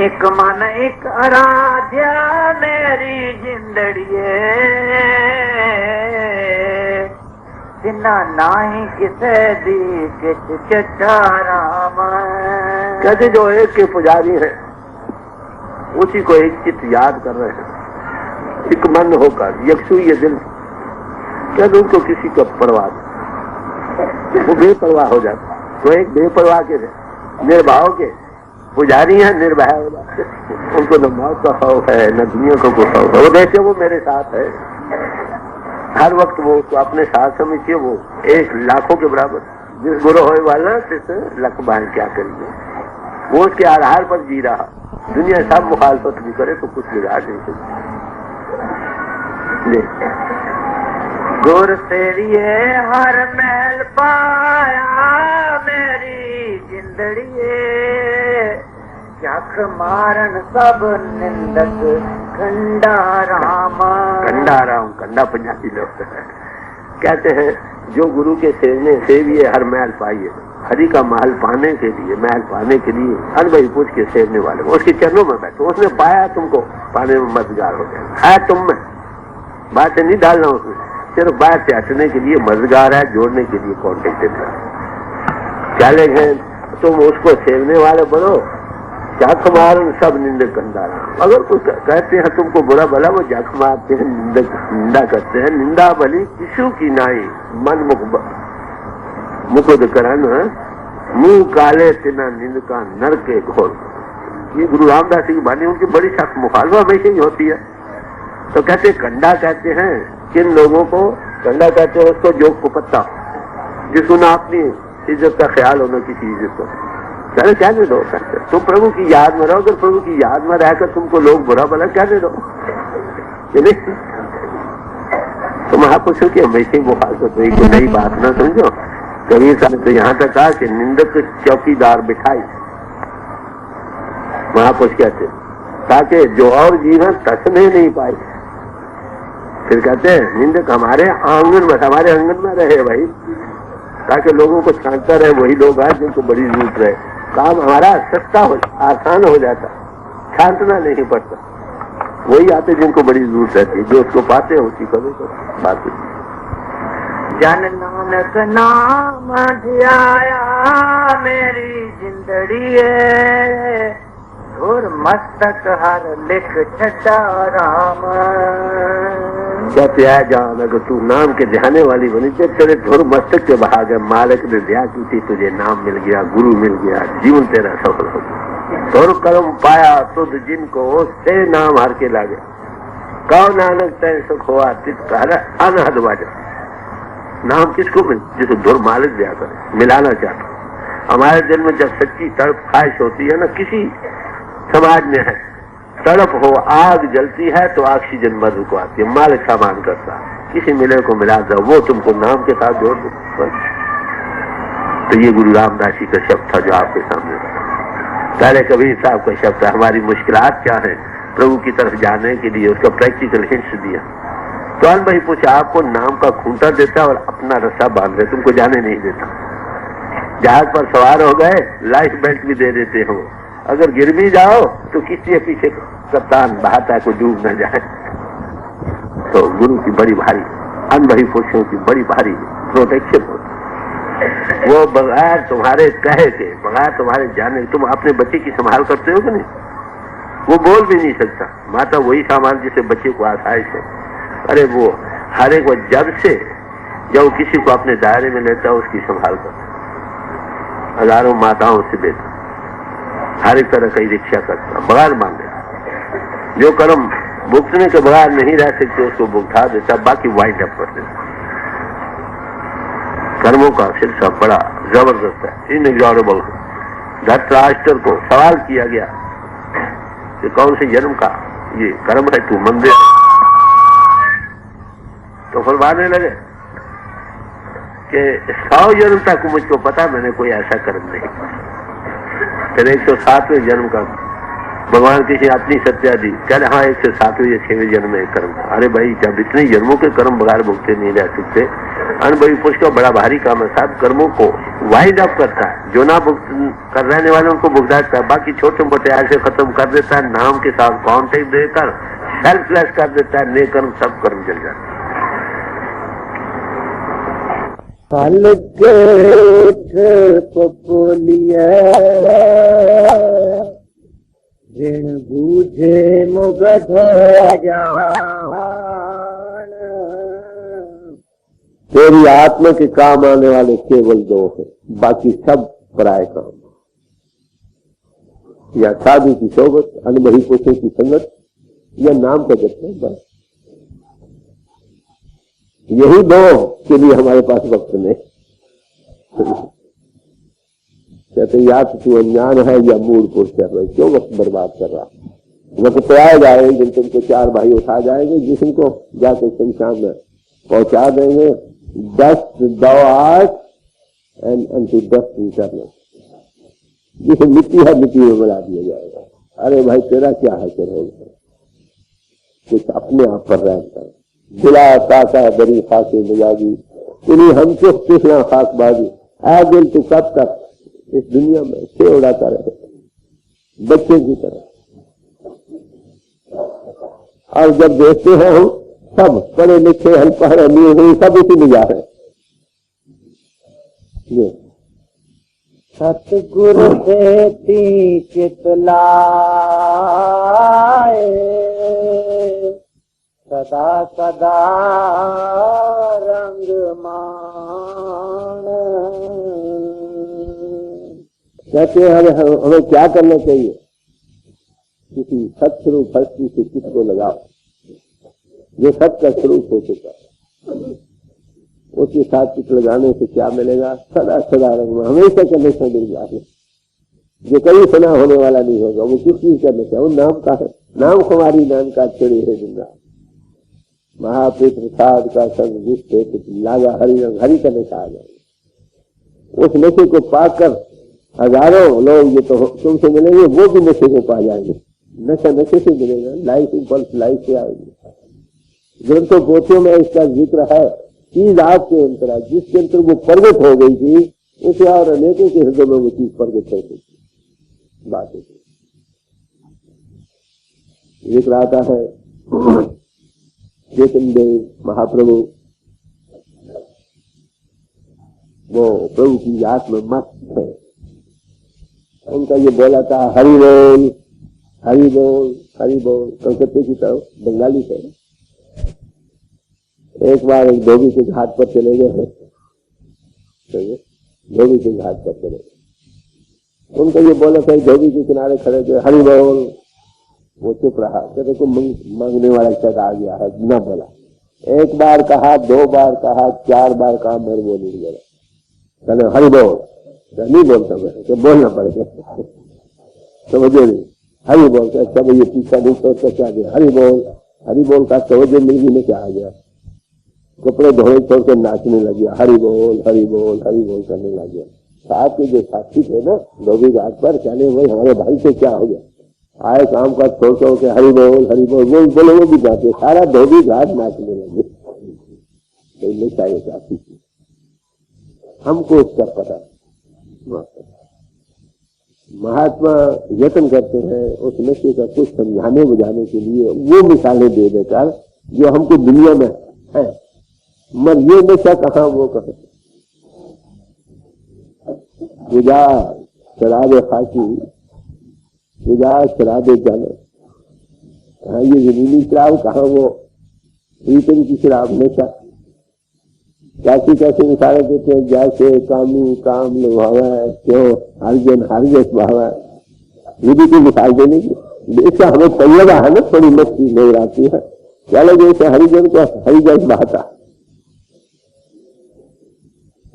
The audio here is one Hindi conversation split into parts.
एक मन एक आराध्या मेरी जिंदड़िए तिना नाही किसे दी किच चचा राम। कहते जो एक के पुजारी है उसी को एक चित्त याद कर रहे हैं, एक मन होकर यकसू ये दिल, कहते उनको किसी का परवाह, वो बेपरवाह हो जाता। तो एक बेपरवाह के निर्भाव के पुजारी हैं, निर्भय हो जाते, उनको न मौत का खौफ है न दुनिया को कोई खौफ है। वो देखिए वो मेरे साथ है, हर वक्त वो उसको अपने साथ समझिए, वो एक लाखों के बराबर। जिस गुरु होए वाला लख बाहर क्या करेंगे, वो उसके आधार पर जी रहा। दुनिया सब मुखालफत भी करे तो कुछ बिगाड़ नहीं सकती। गुर तेरिए हर महल पाया मेरी जिंदड़िए चख मारन सब निंदक कंडा राम। कंडा राम, कंडा पंजाबी लोग कहते हैं जो गुरु के सेवने सेविए हर महल पाइए। हरि का महल पाने के लिए, महल पाने के लिए अनुभवी पूछ के सेवने वाले उसके चरणों में बैठो। उसने पाया तुमको, पाने में मददगार हो जाएगा। है तुम में बातें नहीं डालना उसमें, सिर्फ बात से हटने के लिए मददगार है, जोड़ने के लिए कॉन्टेक्ट है। चले गए तुम उसको सेवने वाले बनो। जाख मारन सब निंदक कंधा राम। अगर कुछ कहते हैं तुमको बुरा भला, वो जाख मारते हैं, निंदा करते हैं। निंदा भली किसू की नाई मन मुकुद करन मुंह काले तिना निंद का नर के घोर। ये गुरु रामदास जी की वाणी उनकी बड़ी सख्त मुखालफा हमेशा ही होती है। तो कहते कंडा कहते हैं किन लोगों को, कंडा कहते हैं उसको जो कुपत्ता जिसको ना अपनी इज्जत का ख्याल होना किसी इज्जत को। कहते क्या नहीं दो सकते तुम प्रभु की याद में रहो। अगर प्रभु की याद में रहकर तुमको लोग बुरा भला क्या नहीं दो, तो महापुरुषों की हमेशा ही मुखालफत हुई। कोई नई बात ना समझो। कबीर साहब तो यहाँ तक कहा कि निंदक चौकीदार बिठाई। महापुरुष कहते ताकि जो और जीवन तसने नहीं पाए। फिर कहते हैं निंदक हमारे आंगन में, हमारे आंगन में रहे भाई, ताकि लोगों को छांटता रहे। वही लोग आए जिनको बड़ी जरूरत रहे। काम हमारा सस्ता हो, आसान हो जाता, छांटना नहीं पड़ता। वही आते जिनको बड़ी जरूरत रहती है, जो उसको पाते हैं उसी को बात। जन नानक नाम ध्याया मेरी जिंदड़िए और मस्तक हर लिख छटा राम। कहते है जान अगर तू नाम के ध्याने वाली बनी तो तेरे धुर मस्तक के भाग है। मालिक ने दया की थी, तुझे नाम मिल गया, गुरु मिल गया, जीवन तेरा सफल हो गया। धुर कर्म पाया तुझ जिनको से नाम हार के लागे। कौ नानक तय सुख हुआ चित अनहद बाजा। नाम किसको मिल, जिसको धुर मालिक दिया करे, मिलाना चाहता। हमारे दिल में जब सच्ची तड़प ख्वाहिश होती है ना, किसी समाज में है तड़प हो, आग जलती है तो ऑक्सीजन मधु को आती है, मालिक सामान करता। किसी मिले को मिला दो, वो तुमको नाम के साथ जोड़ दो। तो ये गुरु रामदास जी का शब्द था जो आपके सामने पहले कबीर साहब का शब्द है। हमारी मुश्किलात क्या है प्रभु की तरफ जाने के लिए, उसका प्रैक्टिकल हिंट्स दिया। तो भाई पूछा आपको नाम का खूंटा देता और अपना रस्सा बांध दे, तुमको जाने नहीं देता। जहाज पर सवार हो गए, लाइफ बेल्ट भी दे देते हो। अगर गिर भी जाओ तो किसी पीछे कप्तान बहाता को डूब न जाए। तो गुरु की बड़ी भारी, अनुभवी पुरुषों की बड़ी भारी प्रोटेक्शन होती। वो बगैर तुम्हारे कहे के, बगैर तुम्हारे जाने, तुम अपने बच्चे की संभाल करते हो कि नहीं? वो बोल भी नहीं सकता। माता वही सामान जिसे बच्चे को आसाइश है। अरे वो हर एक वो जब जब किसी को अपने दायरे में लेता है उसकी संभाल करता। हजारों माताओं से बेहतर हर एक तरह की रिक्शा करता, बगैर मांगे। जो कर्म भुगतने के बगैर नहीं रह सकते उसको भुगता देता, बाकी वाइंड अप कर देता। कर्मों का सिलसिला बड़ा जबरदस्त है, इनएग्जॉरेबल। धृतराष्ट्र को सवाल किया गया कि कौन से जन्म का ये कर्म है तू मंदिर, तो फरमाने लगे कि 100 जन्म तक मुझको पता, मैंने कोई ऐसा कर्म नहीं किया। फिर 107वें जन्म का भगवान किसी अपनी सत्या दी, कह हाँ 107वें या 6वें जन्म में कर्म था। अरे भाई जब इतने जन्मों के कर्म बगैर भुगते नहीं रह सकते, अनुभवी पुरुष का बड़ा भारी काम है। साहब कर्मों को वाइंड अप करता है, जो ना कर रहने वालों को भुगताता है, बाकी छोटे मोटे ऐसे खत्म कर देता है, नाम के साथ कांटेक्ट देकर सेल्फलेस कर देता है, नेक कर्म सब कर्म चल जाता है। ऋण बूझे मुगध तेरी आत्मा के काम आने वाले केवल दो हैं, बाकी सब पराये काम। या साधु की सोबत, अनुभवी पुरुषों की संगत, या नाम का जपना, बस यही दो के लिए हमारे पास वक्त नहीं। कहते या तो तू अज्ञान है या मूल पुरुष है, क्यों वक्त बर्बाद कर रहा। वक्त तो आएगा एक दिन, तुमको 4 भाई उठा जाएंगे, जिसको जाकर शमशान में पहुंचा देंगे। Dust thou art and unto dust return। जिसे मिट्टी है मिट्टी में मिला दिया जाएगा। अरे भाई तेरा क्या हासिल होगा, कुछ अपने आप पर रहता है। दिला ताका बड़ी खाके मिजाजी, इन्हीं हम तो पिछला खाक बाजी। आज दिन तू कब तक इस दुनिया में से उड़ाता रहे बच्चे की तरह। और जब देखते हैं हम सब पढ़े लिखे अनपढ़ अमीर हुए सब इसी में जा रहे हैं। सतगुरु देती चितलाए सदा सदा रंग मान। कहते हैं हमें क्या करना चाहिए, किसी सत्स्वरूप हस्ती से किसको लगाओ जो सत्य का स्वरूप हो चुका, उसके साथ चित लगाने से क्या मिलेगा, सदा सदा रंग में हमेशा कनेक्शन मिल जाए, जो कभी सुना होने वाला नहीं होगा। वो किस चीज का नशा, वो नाम का है। नाम कुमारी नाम का चढ़ी है जिंदा महापित्र साध का संग जिस लागा हरि रंग, हरि का नशा आ जाएगा। उस नशे को पाकर हजारों लोग ये तो तुमसे मिलेंगे, वो भी नशे को पा जाएंगे। नशा नशे से मिलेगा, लाइफ इंपल्स लाइफ से आएगी। ग्रंथों पोथियों में इसका जिक्र है। चीज आपके अंतरा जिसके अंतर वो प्रगट हो गई थी, उसे और अनेकों के हृदय में वो चीज प्रगट कर गई थी। बात जिक्र आता है चेतन देव महाप्रभु, वो प्रभु की याद में मस्त है। उनका ये बोला था हरि बोल हरि बोल हरि बोल, कलकत्ते की तरफ बंगाली थे। एक बार एक धोबी के घाट पर चले गए हैं, धोबी के घाट पर चले गए। उनका ये बोला था, धोबी के किनारे खड़े थे, हरि बोल। वो चुप रहा, कहते को मांगने वाला शायद आ गया है, न बोला। एक बार कहा, 2 बार कहा, 4 बार कहा, मेरे वो नहीं बोला। कहते हरि बोल, नहीं बोलता मैं, तो बोलना पड़ेगा, समझे नहीं। हरि बोल, अच्छा भाई ये पीछा नहीं सोचता क्या गया, हरि बोल का समझे मिल में क्या आ गया। कपड़े धोने छोड़ कर नाचने लग गया, हरि बोल हरि बोल हरि बोल करने लग गया। साथ के जो साथी थे ना धोबी घाट पर, चले वही हमारे भाई से क्या हो गया, आए काम का छोड़ छोड़ के हरि बोल बोले, वो भी जाते, सारा धोबी घाट नाचने लगे। तो चाहिए साथी हमको उसका पता। महात्मा यत्न करते हैं उस नशे का कुछ समझाने बुझाने के लिए, वो मिसालें दे देकर जो हमको दुनिया में है, मगर ये नशा कहाँ वो कहा। पूजा शराब खाकी, पूजा शराब जल, कहा ये जमीनी शराब, कहाँ वो प्रीतम की शराब नशा। कैसी कैसी मिसालें देते हैं, जैसे कामी काम लुभावा, क्यों हरजस भावा, ये भी कोई मिसाल देने की। इसका हमें तैयारा है ना, थोड़ी मस्ती नजर आती है। क्या लगे जैसे हरिजन को हरिजस बहाता,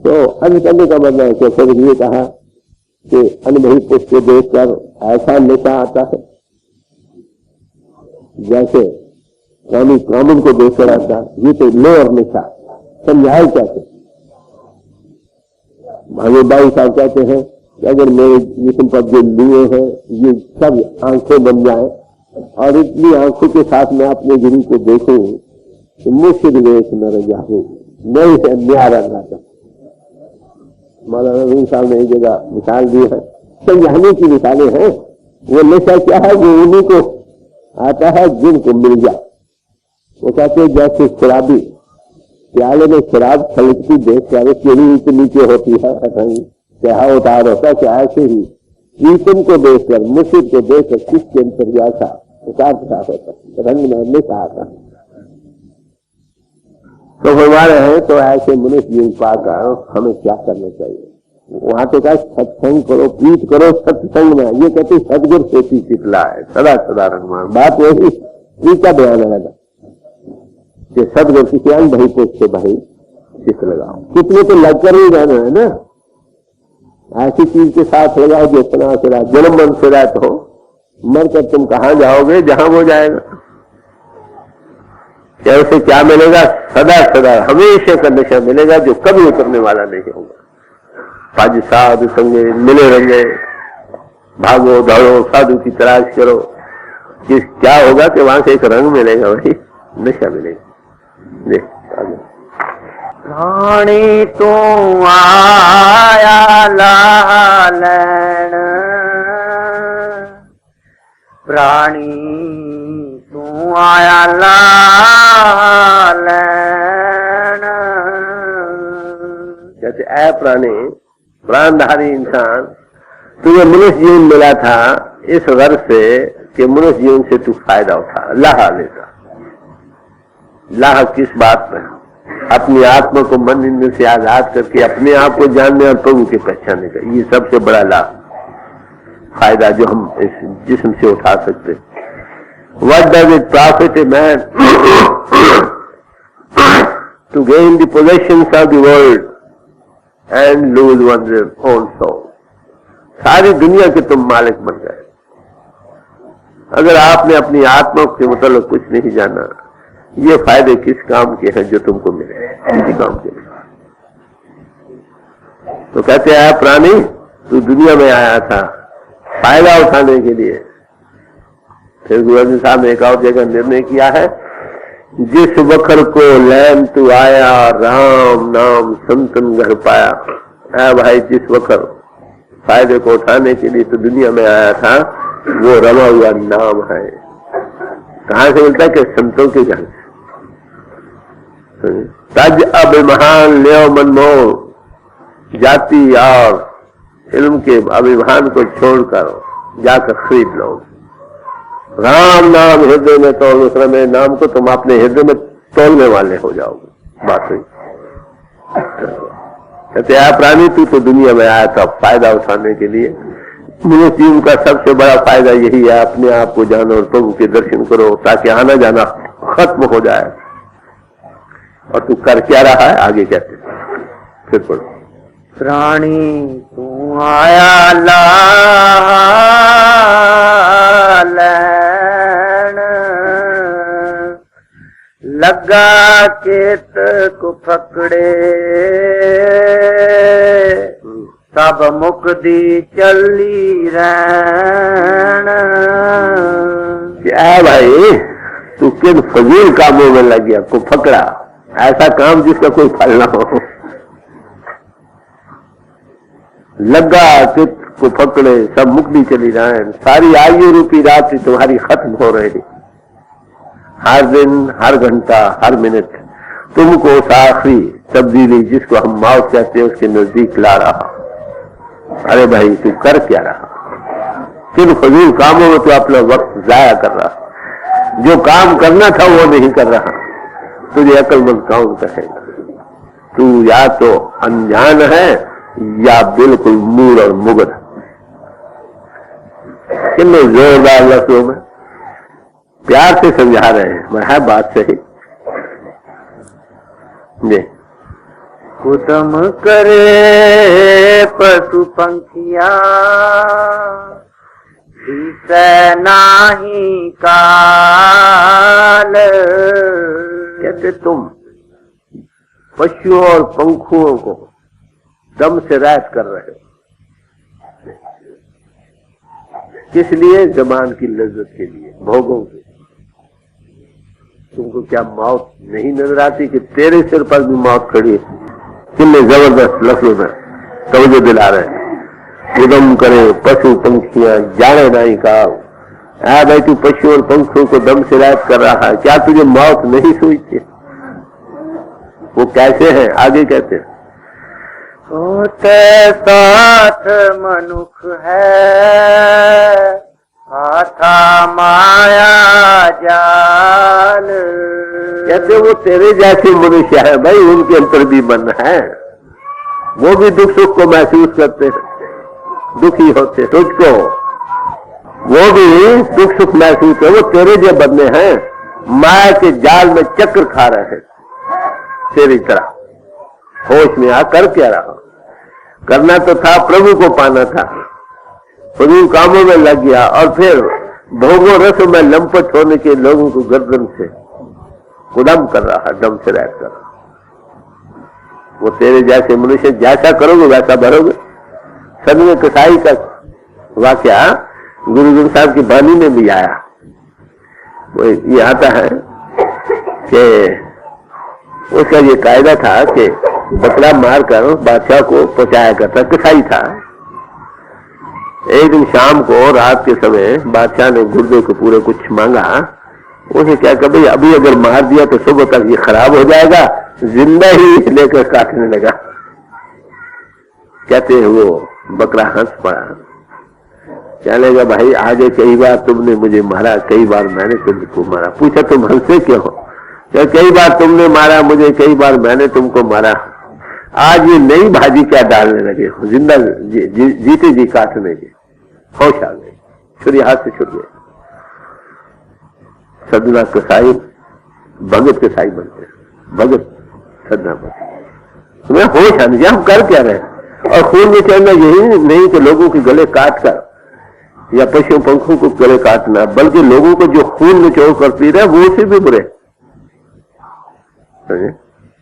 तो अन्य करने का मतलब है कि फिर ये कहा कि अनुभवी पुरुष को देखकर ऐसा नशा आता है जैसे कामी कामन को देखकर आता। ये तो लोअर नशा, समझाए कैसे। भाई बाई साहब कहते हैं कि अगर मेरे जिस्म पर जो लिए हैं ये सब आंखें बन जाए और इतनी आंखों के साथ मैं अपने गुरु को देखूं तो मुझसे विवेक न रह जाऊं, मैं इसे न्यारा लाता। मौलाना रूम साहब ने एक जगह मिसाल दी है, समझाने की मिसालें हैं। वो नशा क्या है, वो उन्हीं को आता है जिनको मिल जाए। वो कहते हैं जैसे शराबी प्याले में शराब छलकती देख कर सीढ़ी नीचे होती है, क्या उतार होता है, क्या ऐसे ही प्रीतम को देखकर, मुर्शिद को देखकर किसके अंतर जैसा उतार चढ़ाव होता, रंग में हमेशा आता। तो फरमा रहे हैं तो ऐसे मनुष्य जीवन पाकर हमें क्या करना चाहिए। वहां तो क्या सत्संग करो, प्रीत करो सत्संग में। ये कहते सदगुरु से चितला है सदा सदा रंगमान। बात वही प्रीत का बयान है कि सदगुरु की ज्ञान भाई को उससे भाई चित लगाओ। कितने तो लगकर ही जाना है ना, ऐसी चीज के साथ लगाओ जो इतना सिरा जन्म मन से रात हो, मरकर तुम कहां जाओगे जहां वो जाएगा। क्या उसे क्या मिलेगा, सदा सदा हमेशा का नशा मिलेगा जो कभी उतरने वाला नहीं होगा। पाजी साधु संगे मिले रंगे, भागो दौड़ो साधु की तलाश करो, किस क्या होगा कि वहां से एक रंग मिलेगा, वही नशा मिलेगा। रानी तू आया लालन, प्राणी तू आया लालन। जैसे ऐ प्राणी, प्राणधारी इंसान, तुझे मनुष्य जीवन मिला था इस गर्व से कि मनुष्य जीवन से तू फायदा उठा, लाह लेता। लाह किस बात में, अपनी आत्मा को मन इंद्र से आजाद करके अपने आप को जानने और प्रभु के पहचानने का, ये सबसे बड़ा लाभ फायदा जो हम इस जिस्म से उठा सकते। What does it profit a man to gain the possessions of the world and lose one's own soul? सारी दुनिया के तुम मालिक बन गए, अगर आपने अपनी आत्मा के मतलब कुछ नहीं जाना। ये फायदे किस काम के हैं जो तुमको मिले, किसी काम के नहीं। तो कहते हैं प्राणी तू दुनिया में आया था फायदा उठाने के लिए। फिर गुरु अर्जुन साहब ने एक और जगह निर्णय किया है, जिस वखर को लैन तू आया राम नाम संतन घर पाया। ऐ भाई जिस वखर फायदे को उठाने के लिए तो दुनिया में आया था, वो रमा हुआ नाम है। कहां से मिलता है कि संतों के घर से। तज अभिमान ले मनमोह, जाति और इल्म के अभिमान को छोड़कर जाकर खरीद लो। राम नाम हृदय में तोल, दूसरा में नाम को तुम अपने हृदय में तोलने वाले हो जाओगे। बात हुई। कहते हैं प्राणी तू तो दुनिया में आया था फायदा उठाने के लिए। मनुष्य जीवन का सबसे बड़ा फायदा यही है, अपने आप को जानो और प्रभु के दर्शन करो ताकि आना जाना खत्म हो जाए। और तू कर क्या रहा है आगे कहते फिर पढ़ो। प्राणी तू आया लालन, लगा केत को पकड़े, सब मुक्ति चली रहन। क्या भाई तू किन फजील कामों में लग गया, को पकड़ा, ऐसा काम जिसका कोई फल ना हो। लगा चित को पकड़े सब मुक्ति चली जाए, सारी आयु रूपी रात्रि तुम्हारी खत्म हो रही। हर दिन हर घंटा हर मिनट तुमको उस आखिरी तब्दीली जिसको हम मौत कहते हैं उसके नजदीक ला रहा। अरे भाई तू कर क्या रहा, किन फजूल कामों में तू अपना वक्त जाया कर रहा। जो काम करना था वो नहीं कर रहा, तुझे अक्लमंद कौन कहेगा। तू या तो अनजान है या बिल्कुल मूड और मुगध। कितने जोरदार लफ्जों में प्यार से समझा रहे हैं, मैं है बात सही। कुतम करे पशु पंखिया, नाही काल। कहते तुम पशुओं और पंखुओं को दम से रैत कर रहे हो, किस लिए? जबान की लज्जत के लिए, भोगों के। तुमको क्या मौत नहीं नजर आती कि तेरे सिर पर भी मौत खड़ी है? कितने जबरदस्त लफ्जों में तवज्जो दिला रहे हैं। उदम करे पशु पंखियां जाने नहीं का। भाई तू पशु और पंखियों को दम से रात कर रहा है, क्या तुझे मौत नहीं सूझती? वो कैसे हैं? आगे कहते हैं होते साथ मनुख है, हाथा माया जाल। कहते वो तेरे जैसे मनुष्य है भाई, उनके अंतर भी मन है, वो भी दुख सुख को महसूस करते हैं, दुखी होते, तुझको वो भी दुख सुख महसूस है। वो तेरे जो बदले हैं, माया के जाल में चक्र खा रहे हैं तेरी तरह। होश में आ कर क्या रहा? करना तो था, प्रभु को पाना था, फजूल कामों में लग गया और फिर भोगों रसों में लंपट होने के लोगों को गर्दन से कुदम कर रहा है, दम से रह कर। वो तेरे जैसे मनुष्य जैसा करोगे वैसा भरोगे। सद में कसाई का वाकया गुरु साहब की बानी में भी आया। वो ये आता है कि उसका ये कायदा था कि बकरा मारकर बादशाह को पहुंचाया करता, कसाई था। एक दिन शाम को रात के समय बादशाह ने गुर्दे को पूरे कुछ मांगा। उसे क्या कहा, भाई अभी अगर मार दिया तो सुबह तक ये खराब हो जाएगा, जिंदा ही लेकर काटने लगा। कहते हैं वो बकरा हंस पड़ा, कहने लगा भाई आगे कई बार तुमने मुझे मारा, कई बार मैंने तुमको मारा। पूछा तुम हंसे क्यों हो? क्या कई बार तुमने मारा मुझे, कई बार मैंने तुमको मारा, आज ये नई भाजी क्या डालने लगे हो, जिंदा जीते जी काटने के। होश आ गई, छुरी हाथ से छुट गई। सदना कसाई भगत कसाई बनते, भगत सदना बनते। तुम्हें होश आने हम कर क्या रहे? और खून में चढ़ना यही नहीं कि लोगों के गले काट कर या पशु पंखों को गले काटना, बल्कि लोगों को जो खून निचोड़ कर पी रहे वो उसे भी बुरे।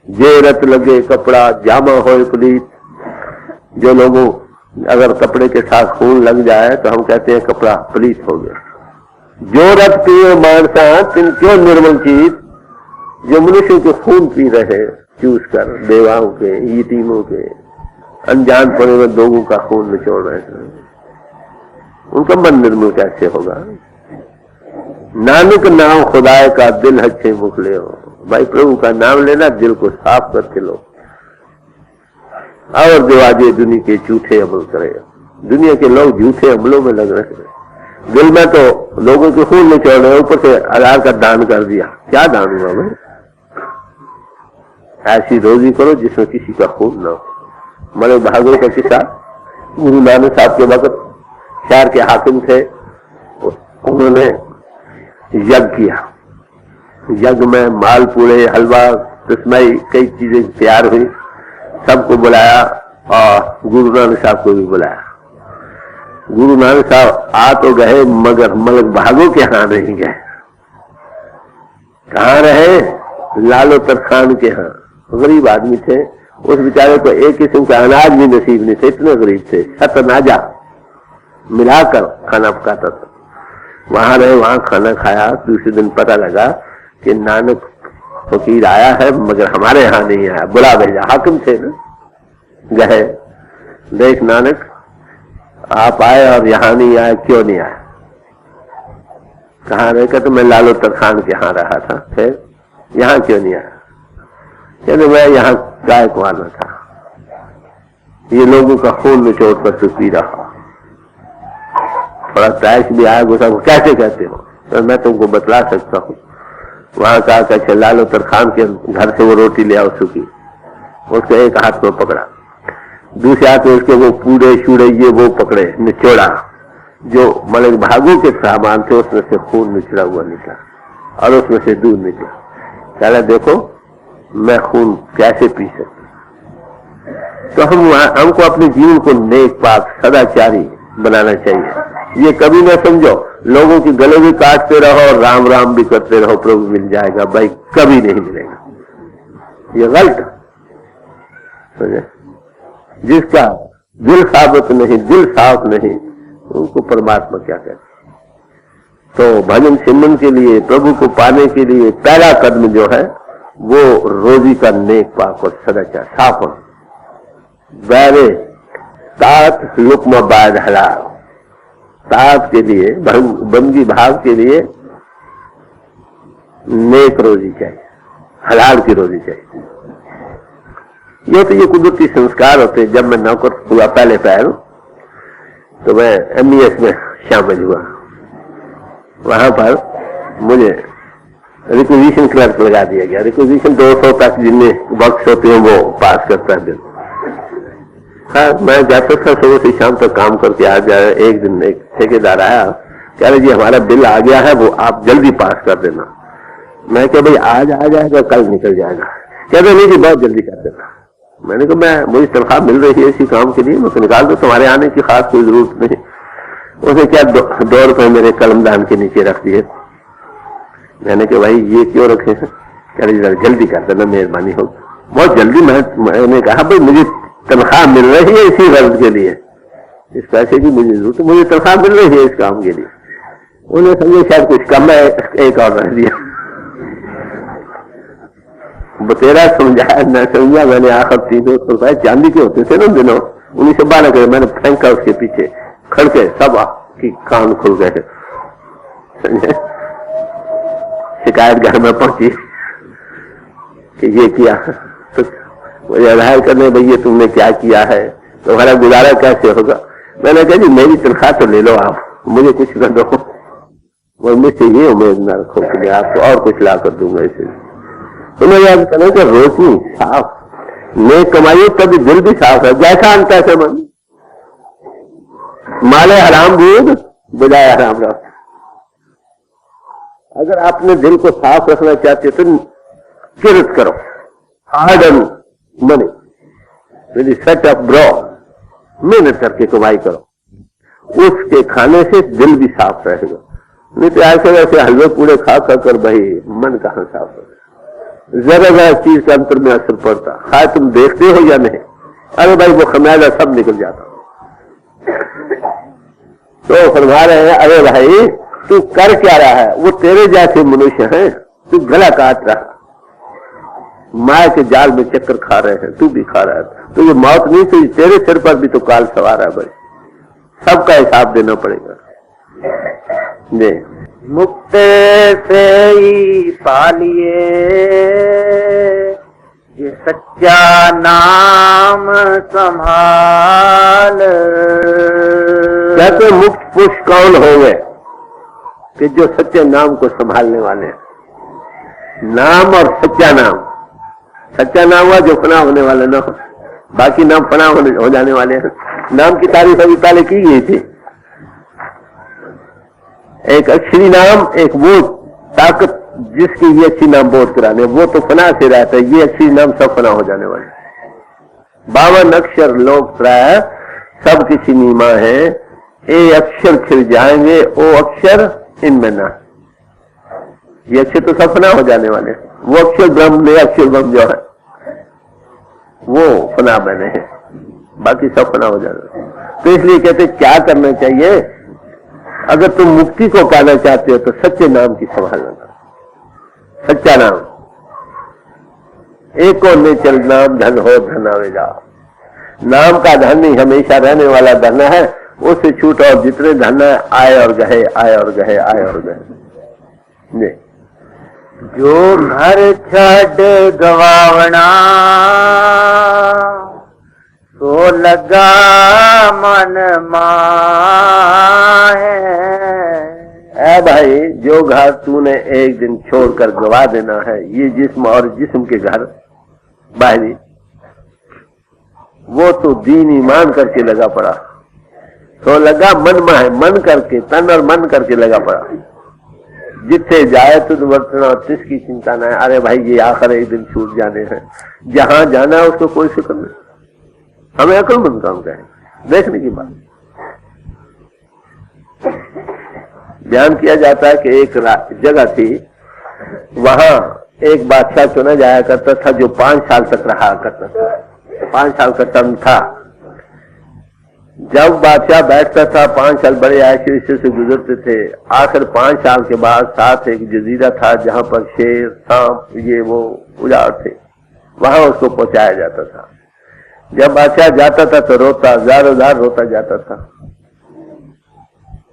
जे रत लगे कपड़ा जामा हो पलीत। जो लोगों अगर कपड़े के साथ खून लग जाए तो हम कहते हैं कपड़ा पलीत हो गया। जो रत पिए मानसा तिन क्यों निर्मल चीज। जो मनुष्य के खून पी रहे चूस कर, बेवाओं के, यतीमों के, अनजान पड़े हुए लोगों का खून निचोड़ रहे हैं, उनका मन निर्मल कैसे होगा? नानक नाम खुदाए का दिल अच्छे मुख ले हो। भाई प्रभु का नाम लेना, दिल को साफ करके लो। और जो आज दुनिया के झूठे अमल करे, दुनिया के लोग झूठे अमलों में लग रहे हैं। दिल में तो लोगों के खून निचोड़ रहे, ऊपर से आधार का दान कर दिया। क्या दान हुआ भाई? ऐसी रोजी करो जिसमें किसी का खून न हो। मरे भागवत का किस्सा, गुरु नानक साहब के वक्त शहर के हाकिम थे, उन्होंने यज्ञ किया। यज्ञ में मालपूड़े, हलवा, तस्मई, कई चीजें तैयार हुई। सबको बुलाया और गुरु नानक साहब को भी बुलाया। गुरु नानक साहब आ तो गए मगर मलक भागो के यहाँ नहीं गए। कहाँ रहे? लालो तरखान के यहाँ। गरीब आदमी थे, उस बेचारे को एक किस्म का अनाज भी नसीब नहीं थे, इतने गरीब थे। छत नाजा मिलाकर खाना पकाता था। वहां रहे, वहां खाना खाया। दूसरे दिन पता लगा कि नानक फकीर आया है मगर हमारे यहाँ नहीं आया, बुला भेजा। हाकिम थे ना, गए, देख नानक आप आए और यहाँ नहीं आए, क्यों नहीं आए? कहाँ रहे? तो मैं लालो तरखान के यहाँ रहा था, फिर यहाँ क्यों नहीं आया? कहते मैं यहाँ गाय को आना था, ये लोगों का खून निचोड़ कर तो पी रहा। थोड़ा तैश भी आया गुस्सा, कैसे कहते हो? तो मैं तुमको बतला सकता हूँ। वहां कहा कैसे लालो तरखान के घर से वो रोटी ले आओ सूखी। उसके एक हाथ में पकड़ा, दूसरे हाथ में उसके वो पूरे शूड़े ये वो पकड़े, निचोड़ा। जो मलक भागों के सामान थे उसमें से खून निचड़ा हुआ निकला और उसमें से दूध निकला। कहला देखो मैं खून कैसे पी सकता। तो हमको अपने जीवन को नेक पाक सदाचारी बनाना चाहिए। ये कभी ना समझो लोगों के गले भी काटते रहो और राम राम भी करते रहो प्रभु मिल जाएगा, भाई कभी नहीं मिलेगा। ये गलत समझे। जिसका दिल साबित नहीं, दिल साफ नहीं, उनको परमात्मा क्या कहते। तो भजन सिमरन के लिए, प्रभु को पाने के लिए पहला कदम जो है वो रोजी का नेक पाक और सदाचार साफ होना। बैरे तात लुक्म बाद हलाल, तात के लिए बंदी भाव के लिए नेक रोजी चाहिए, हलाल की रोजी चाहिए। ये कुदरती संस्कार होते। जब मैं नौकर हुआ पहले पैर, तो मैं MBS में शामिल हुआ। वहां पर मुझे रिक्विजिशन क्लर्क लगा दिया गया। रिक्विजिशन 200 तक जिनमें बक्स होते हैं वो पास करता है बिल। हाँ, मैं जाता था सुबह से शाम तक काम करके आ जाए। एक दिन एक ठेकेदार आया, कह रहे जी हमारा बिल आ गया है, वो आप जल्दी पास कर देना। मैं क्या भाई आज आ जाएगा कल निकल जाएगा? कहते नहीं जी बहुत जल्दी कर देना। मैंने कहा मुझे तनख्वाह मिल रही है इसी काम के लिए, मैं तो निकाल दो, तुम्हारे आने की खास कोई जरूरत नहीं। उसे क्या 2 रुपए मेरे कलमदान के नीचे रख दिए। मैंने कहा भाई ये क्यों रखे हैं? कह रहे जरा जल्दी कर देना, मेहरबानी हो। बहुत जल्दी। मैंने कहा भाई मुझे तनख्वाह मिल रही है इसी गर्ज के लिए, इस पैसे की मुझे जरूरत है, मुझे तनख्वाह मिल रही है इस काम के लिए। उन्हें समझे शायद कुछ कम है, एक और रख दिया। बतेरा समझाया न समझा, मैंने आखिर 300 रुपए चांदी के होते थे ना दिनों, 1912 के मैंने फेंका उसके पीछे, खड़के सब की कान खुल गए। शिकायत घर में पहुंची कि ये किया, तो मुझे आधार करने भैया तुमने क्या किया है, तुम्हारा गुजारा कैसे होगा? मैंने कहा जी मेरी तनख्वाह तो ले लो आप, मुझे कुछ न दो, और मुझसे ये उम्मीद न रखो कि मैं आपको और कुछ ला कर दूंगा। इसे तुम्हें याद करना कि रोशनी साफ, नेक कमाइए तभी दिल भी साफ है। जैसा अंत तैसे मन, माले हराम दूध बुझाए हराम रस। अगर आपने दिल को साफ रखना चाहते तो किरत करो, harden money, set up bro, मेहनत करके कमाई करो, उसके खाने से दिल भी साफ रहेगा। नहीं तो ऐसे वैसे हलवे पूरे खा कर भाई मन कहां साफ हो, जरा जरा चीज के अंतर में असर पड़ता, खाए तुम देखते हो या नहीं, अरे भाई वो खमियाजा सब निकल जाता। तो फरमा रहे हैं अरे भाई तू कर क्या रहा है, वो तेरे जैसे मनुष्य हैं, तू गला काट रहा, माया के जाल में चक्कर खा रहे हैं, तू भी खा रहा है। तो ये मौत नहीं थी, तेरे सिर पर भी तो काल सवार है भाई, सबका हिसाब देना पड़ेगा। जी मुक्ते से ही पालिए ये सच्चा नाम संभाल। कहते मुक्त पुरुष कौन होंगे कि जो सच्चे नाम को संभालने वाले हैं। नाम और सच्चा नाम, सच्चा नाम हुआ जो फना होने वाला ना हो, बाकी नाम फना हो जाने वाले हैं। नाम की तारीफ अभी पहले की गई थी। एक अक्षरी नाम, एक वो ताकत जिसकी ये अच्छी नाम बोध कराने, वो तो फना से रहता है, ये अच्छी नाम सब फना हो जाने वाले। 52 अक्षर लोग प्राय सब किसी नीमा है, ये अक्षर खिल जाएंगे, वो अक्षर इनमें ना, ये अक्षर तो सब फना हो जाने वाले। वो अक्षर ब्रह्म में, अक्षर ब्रह्म जो है वो फना बने हैं, बाकी सब फना हो जाने। तो इसलिए कहते क्या करना चाहिए, अगर तुम मुक्ति को पाना चाहते हो तो सच्चे नाम की संभालना, सच्चा नाम। एक और निचल नाम धन हो धन आवे जाओ। नाम का धन ही हमेशा रहने वाला धन है, उससे छूट और जितने धन है आए और गए, आए और गए, आए और गए। जो घर छड़ गवावना तो लगा मन माहे। ऐ भाई जो घर तूने एक दिन छोड़कर गवा देना है, ये जिस्म और जिस्म के घर बाहरी, वो तो दीन ईमान करके लगा पड़ा, तो लगा मन माहे, मन करके, तन और मन करके लगा पड़ा। जिथे जाए तुझ वर्तना तिसकी चिंता न है। अरे भाई ये आखिर एक दिन छूट जाने हैं, जहां जाना है उसको कोई फिक्र नहीं। हमें अक्लमंद काम करें, देखने की बात। बयान किया जाता है कि एक जगह थी, वहां एक बादशाह चुना जाया करता था जो 5 साल तक रहा करता था। 5 साल का टर्म था। जब बादशाह बैठता था 5 साल बड़े आयशे से गुजरते थे। आखिर 5 साल के बाद साथ एक जजीरा था जहां पर शेर, सांप, ये वो उजाड़ थे, वहां उसको पहुंचाया जाता था। जब बादशाह जाता था तो रोता, जार रोता जाता था,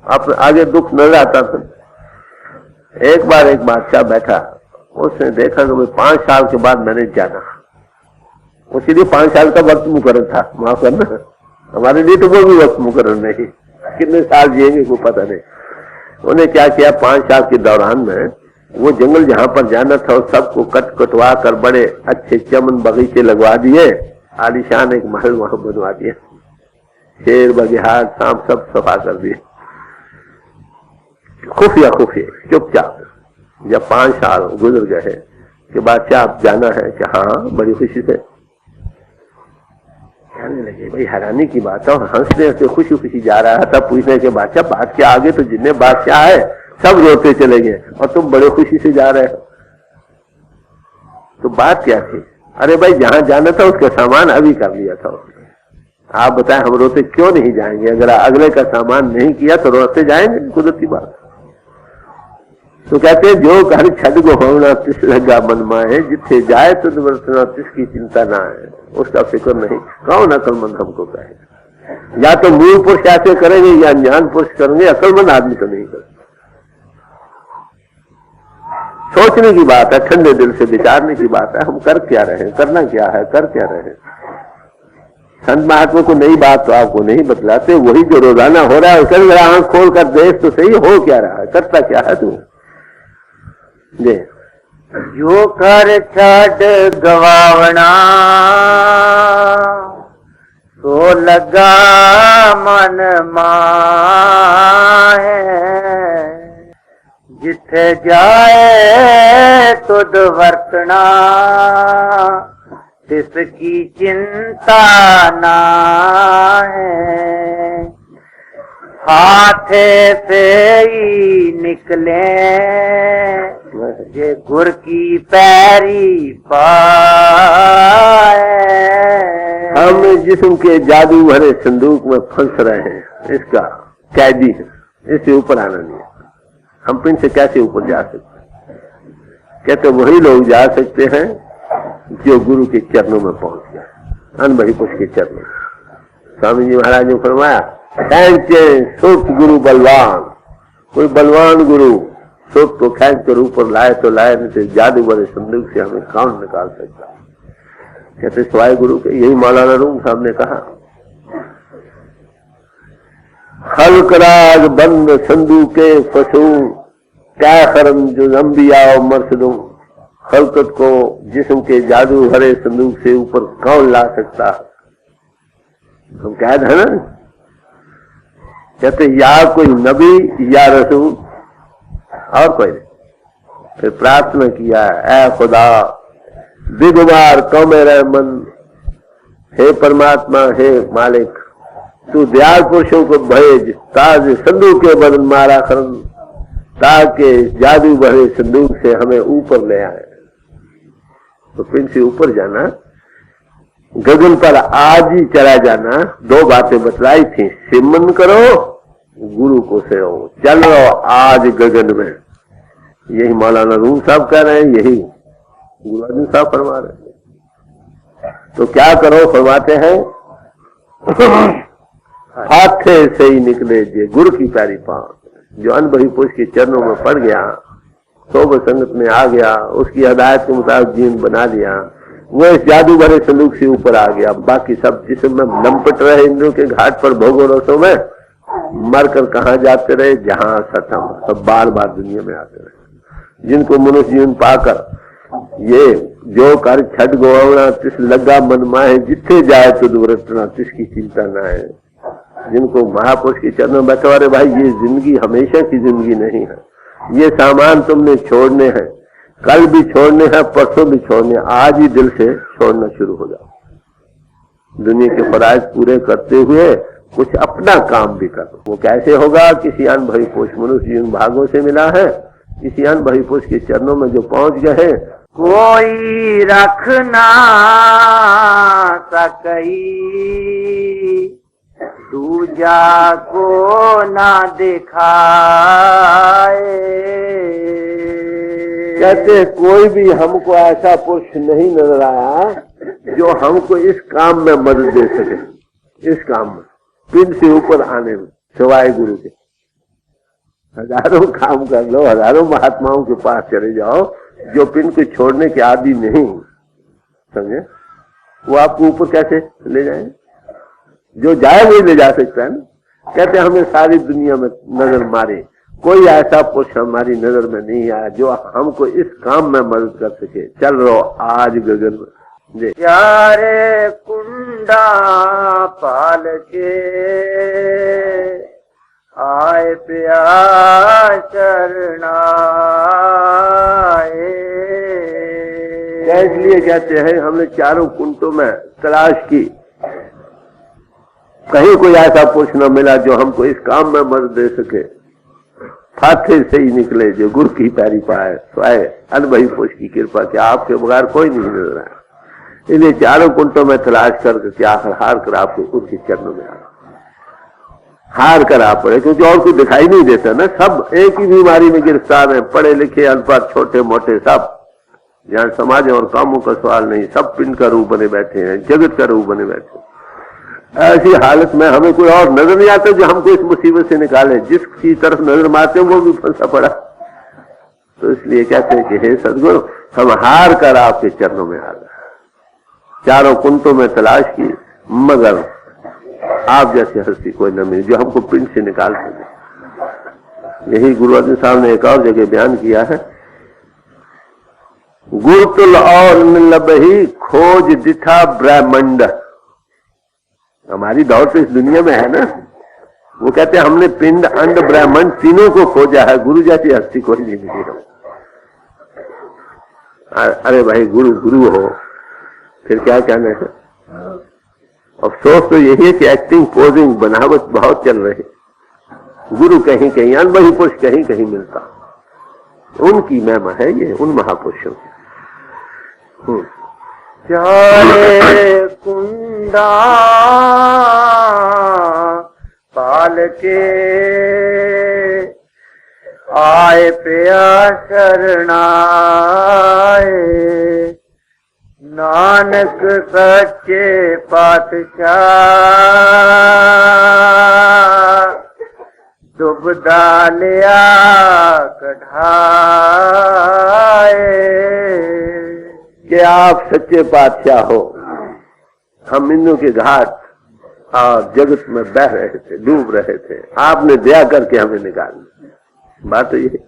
अब आगे दुख नजर आता था। एक बार एक बादशाह बैठा, उसने देखा कि भाई 5 साल के बाद मैंने जाना, उसी लिए 5 साल का वक्त मुकर्रर था, माफ करना, हमारे लिए तो वो भी वक्त मुकर्रर नहीं, कितने साल जिएंगे को पता नहीं। उन्हें क्या किया, 5 साल के दौरान में वो जंगल जहां पर जाना था उस सबको कटवा कर बड़े अच्छे चमन बगीचे लगवा दिए, आलीशान एक महल वहां बनवा दिया, शेर बगिहार सांप सब सफा कर दिए, खुफिया चुपचाप। जब 5 साल गुजर गए कि बादशाह आप जाना है कि हाँ, बड़ी खुशी से कहने लगे। भाई हैरानी की बात है, और हंसने से खुशी जा रहा है। तब पूछने के बादशाह बात क्या आगे तो जितने बादशाह है सब रोते चले गए और तुम बड़े खुशी से जा रहे हो, तो बात क्या थी? अरे भाई जहां जाना था उसका सामान अभी कर लिया था उसने, आप बताएं हम रोते क्यों नहीं जाएंगे? अगर अगले का सामान नहीं किया तो रोते जाएंगे, कुदरती बात। तो कहते हैं जो कर छद गो होना तिस लगा मन माए, जिथे जाए तो निवर्तना तिसकी चिंता ना है, उसका फिक्र नहीं। कौन अकलमंद हमको कहे? या तो मूल पुरुष ऐसे करेंगे या ज्ञान पुरुष करेंगे, अकलमंद आदमी तो नहीं करेंगे। सोचने की बात है, ठंडे दिल से विचारने की बात है, हम कर क्या रहे, करना क्या है, कर क्या रहे। संत महात्मा को नई बात तो आपको नहीं बतलाते, वही जो रोजाना हो रहा है उसे जरा आंख खोल कर देख तो सही, हो क्या रहा है, करता क्या है तू? दे जो कर छड़ गवावना, तो लगा मन माहे, जिथे जाए तुद वर्तना, तिसकी चिंता ना है। हाथे से ही निकले ये गुर की पैरी पाए। हम जिस्म के जादू भरे संदूक में फंस रहे हैं, इसका कैदी है, इससे ऊपर आना नहीं है। हम पिन से कैसे ऊपर जा सकते? कहते वही लोग जा सकते हैं जो गुरु के चरणों में पहुंच गए, अनुभवी पुरुष के चरणों। स्वामी जी महाराज ने फरमाया, सुख गुरु बलवान, कोई बलवान गुरु सुख को खेच कर ऊपर लाए तो लाए, नहीं तो जादू भरे संदूक से हमें कौन निकाल सकता? कहते स्वाय गुरु के। यही मौलाना रूम साहब ने कहा, खलकराज बंद संदूके फसू, क्या करम जो लंबिया मर्सदू। खलकत को जिस्म के जादू भरे संदूक से ऊपर कौन ला सकता? हम कैद है ना। कहते या कोई नबी या रसूल और कोई नहीं। फिर प्रार्थना किया, ऐ खुदा बेगुमार कौ मेरा मन, हे परमात्मा, हे मालिक, तू दयाल पुरुषों को भेज, ताज संदूक के बदन मारा करन, ताकि जादू भरे संदूक से हमें ऊपर ले आए। तो पिन से ऊपर जाना, गगन पर आज ही चला जाना। 2 बातें बतलाई थी, सिमन करो, गुरु को सेहो, चल रहो आज गगन में। यही मौलाना रूम साहब कह रहे हैं, यही गुरु अर्जुन साहब फरमा रहे हैं। तो क्या करो, फरमाते हैं हाथे से ही निकले जे गुरु की प्यारी पांव। जो अनुभवी पुरुष के चरणों में पड़ गया, सोबर संगत में आ गया, उसकी हदायत के मुताबिक जीवन बना लिया, वो इस जादू भरे संदूक से ऊपर आ गया। बाकी सब जिसम में लंपट रहे इंद्रों के घाट पर भोगो रसों में, मरकर कहाँ जाते रहे, जहां सतम, सब बार बार दुनिया में आते रहे। जिनको मनुष्य जीवन पाकर ये जो कर छठ गोवना तिस लगा मन माहे, जिथे जाए तो दुर्घटना तिसकी चिंता ना है। जिनको महापुरुष के चरणों में बैठो, अरे भाई ये जिंदगी हमेशा की जिंदगी नहीं है, ये सामान तुमने छोड़ने हैं, कल भी छोड़ने हैं, परसों भी छोड़ने, आज ही दिल से छोड़ना शुरू हो जाओ। दुनिया के फराइज पूरे करते हुए कुछ अपना काम भी करो। वो कैसे होगा? किसी अनुभवी पुरुष, मनुष्य जीवन भागों से मिला है, किसी अनुभवी पुरुष के चरणों में जो पहुंच गए हैं, कोई रख ना सकई, दूजा को ना दिखाए। कहते कोई भी हमको ऐसा पुरुष नहीं नजर आया जो हमको इस काम में मदद दे सके, इस काम में पिंड से ऊपर आने में, सिवाय गुरु के। हजारों काम कर लो, हजारों महात्माओं के पास चले जाओ, जो पिंड को छोड़ने के आदि नहीं, समझे, वो आपको ऊपर कैसे ले जाए? जो जाए वही ले जा सकता है ना। कहते हमें सारी दुनिया में नजर मारे, कोई ऐसा पुरुष हमारी नजर में नहीं आया जो हमको इस काम में मदद कर सके। चल रहो आज गगन में यारे कुंडा पाल के आए प्यार चरणाए। इसलिए कहते हैं हमने चारों कुंटों में तलाश की, कहीं कोई ऐसा पुरुष न मिला जो हमको इस काम में मदद दे सके। फाथे से ही निकले जो गुरु की पैरी पाए, स्वाय अनभई पुरुष की कृपा के आपके बगैर कोई नहीं मिल रहा है। इसलिए चारों कुंटों में तलाश करके आखिर हार कर आपको उनके चरणों में आ, हार कर आप पड़े, क्योंकि और कुछ दिखाई नहीं देता ना। सब एक ही बीमारी में गिरफ्तार है, पढ़े लिखे अनपढ़ छोटे मोटे सब। यहाँ समाज और कामों का सवाल नहीं, सब पिंड का रूप बने बैठे हैं, जगत का रूप बने बैठे हैं। ऐसी हालत में हमें कोई और नजर नहीं आता जो हमको इस मुसीबत से निकाले। जिसकी तरफ नजर मारते हैं वो भी फंसा पड़ा। तो इसलिए कहते हैं कि हे सदगुरु, हम हार कर आपके चरणों में आ गए। चारों कुंटों में तलाश की, मगर आप जैसे हस्ती कोई न मिली जो हमको पिंड से निकाल सके। यही गुरु अर्जुन साहब ने एक और जगह बयान किया है, गुरुतुल और लबही खोज दिखा ब्रह्मंड। हमारी दौड़ तो इस दुनिया में है ना। वो कहते हैं हमने पिंड अंड ब्रह्मंड तीनों को खोजा है, गुरु जैसी हस्ती कोई नहीं मिली हो। अरे भाई गुरु गुरु हो, फिर क्या कहना है। अफसोस तो यही है कि एक्टिंग पोजिंग बनावट बहुत चल रही। गुरु कहीं कहीं, अनबही पुरुष कहीं कहीं मिलता। उनकी महिमा है ये, उन महापुरुषों की। चारे कुंडा पाल के आए प्यार शरणाए। नानक सच्चे पातशाह दुबदा लिया कढ़ाए। कि आप सच्चे पातशाह हो। हम इंदु के घाट और जगत में बह रहे थे, डूब रहे थे, आपने दया करके हमें निकाला। बात तो ये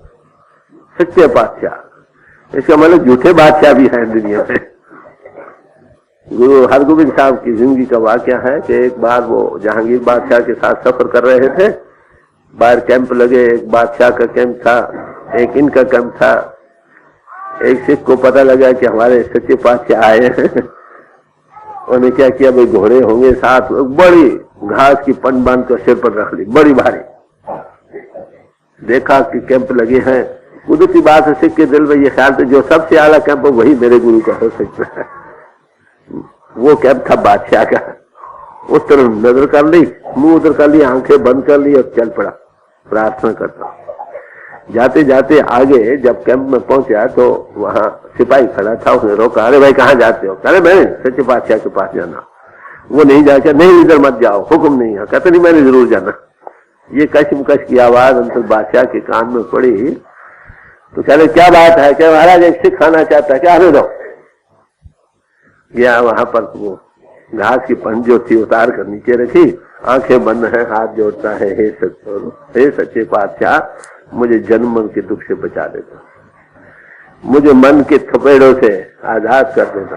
सच्चे पातशाह, इसका मतलब झूठे बादशाह भी हैं दुनिया में। गुरु हरगोविंद साहब की जिंदगी का वाकया है कि एक बार वो जहांगीर बादशाह के साथ सफर कर रहे थे। बाहर कैंप लगे, एक बादशाह का कैंप था, एक इनका कैंप था। एक सिख को पता लगा कि हमारे सच्चे पातशाह आए हैं। उन्होंने क्या किया, भाई घोड़े होंगे साथ, बड़ी घास की पन बांध कर सिर पर रख ली, बड़ी भारी। देखा कि कैंप लगे हैं। कुदरती बात है, सिख के दिल में ये ख्याल था जो सबसे आला कैंप हो वही मेरे गुरु का हो सकता है। वो कैंप था बादशाह का। उस तरह नजर कर ली, मुंह उधर कर ली, आंखें बंद कर ली और चल पड़ा प्रार्थना करता। जाते जाते आगे जब कैंप में पहुंचा तो वहां सिपाही खड़ा था, उसने रोका। अरे भाई कहाँ जाते हो? अरे मैंने सच्चे पातशाह के पास जाना। वो नहीं जाकर, नहीं इधर मत जाओ, हुक्म नहीं है। कहते नहीं मैंने जरूर जाना। ये कशमकश की आवाज अंतर बादशाह के कान में पड़ी तो कह रहे क्या बात है? क्या महाराज एक सिख खाना चाहता है क्या? आने दो। गया वहां पर वो घास की पंख जो थी उतार कर नीचे रखी, आंखें बंद है, हाथ जोड़ता है, हे सच्चे पातशाह, मुझे जन्म मन के दुख से बचा देता, मुझे मन के थपेड़ों से आजाद कर देता।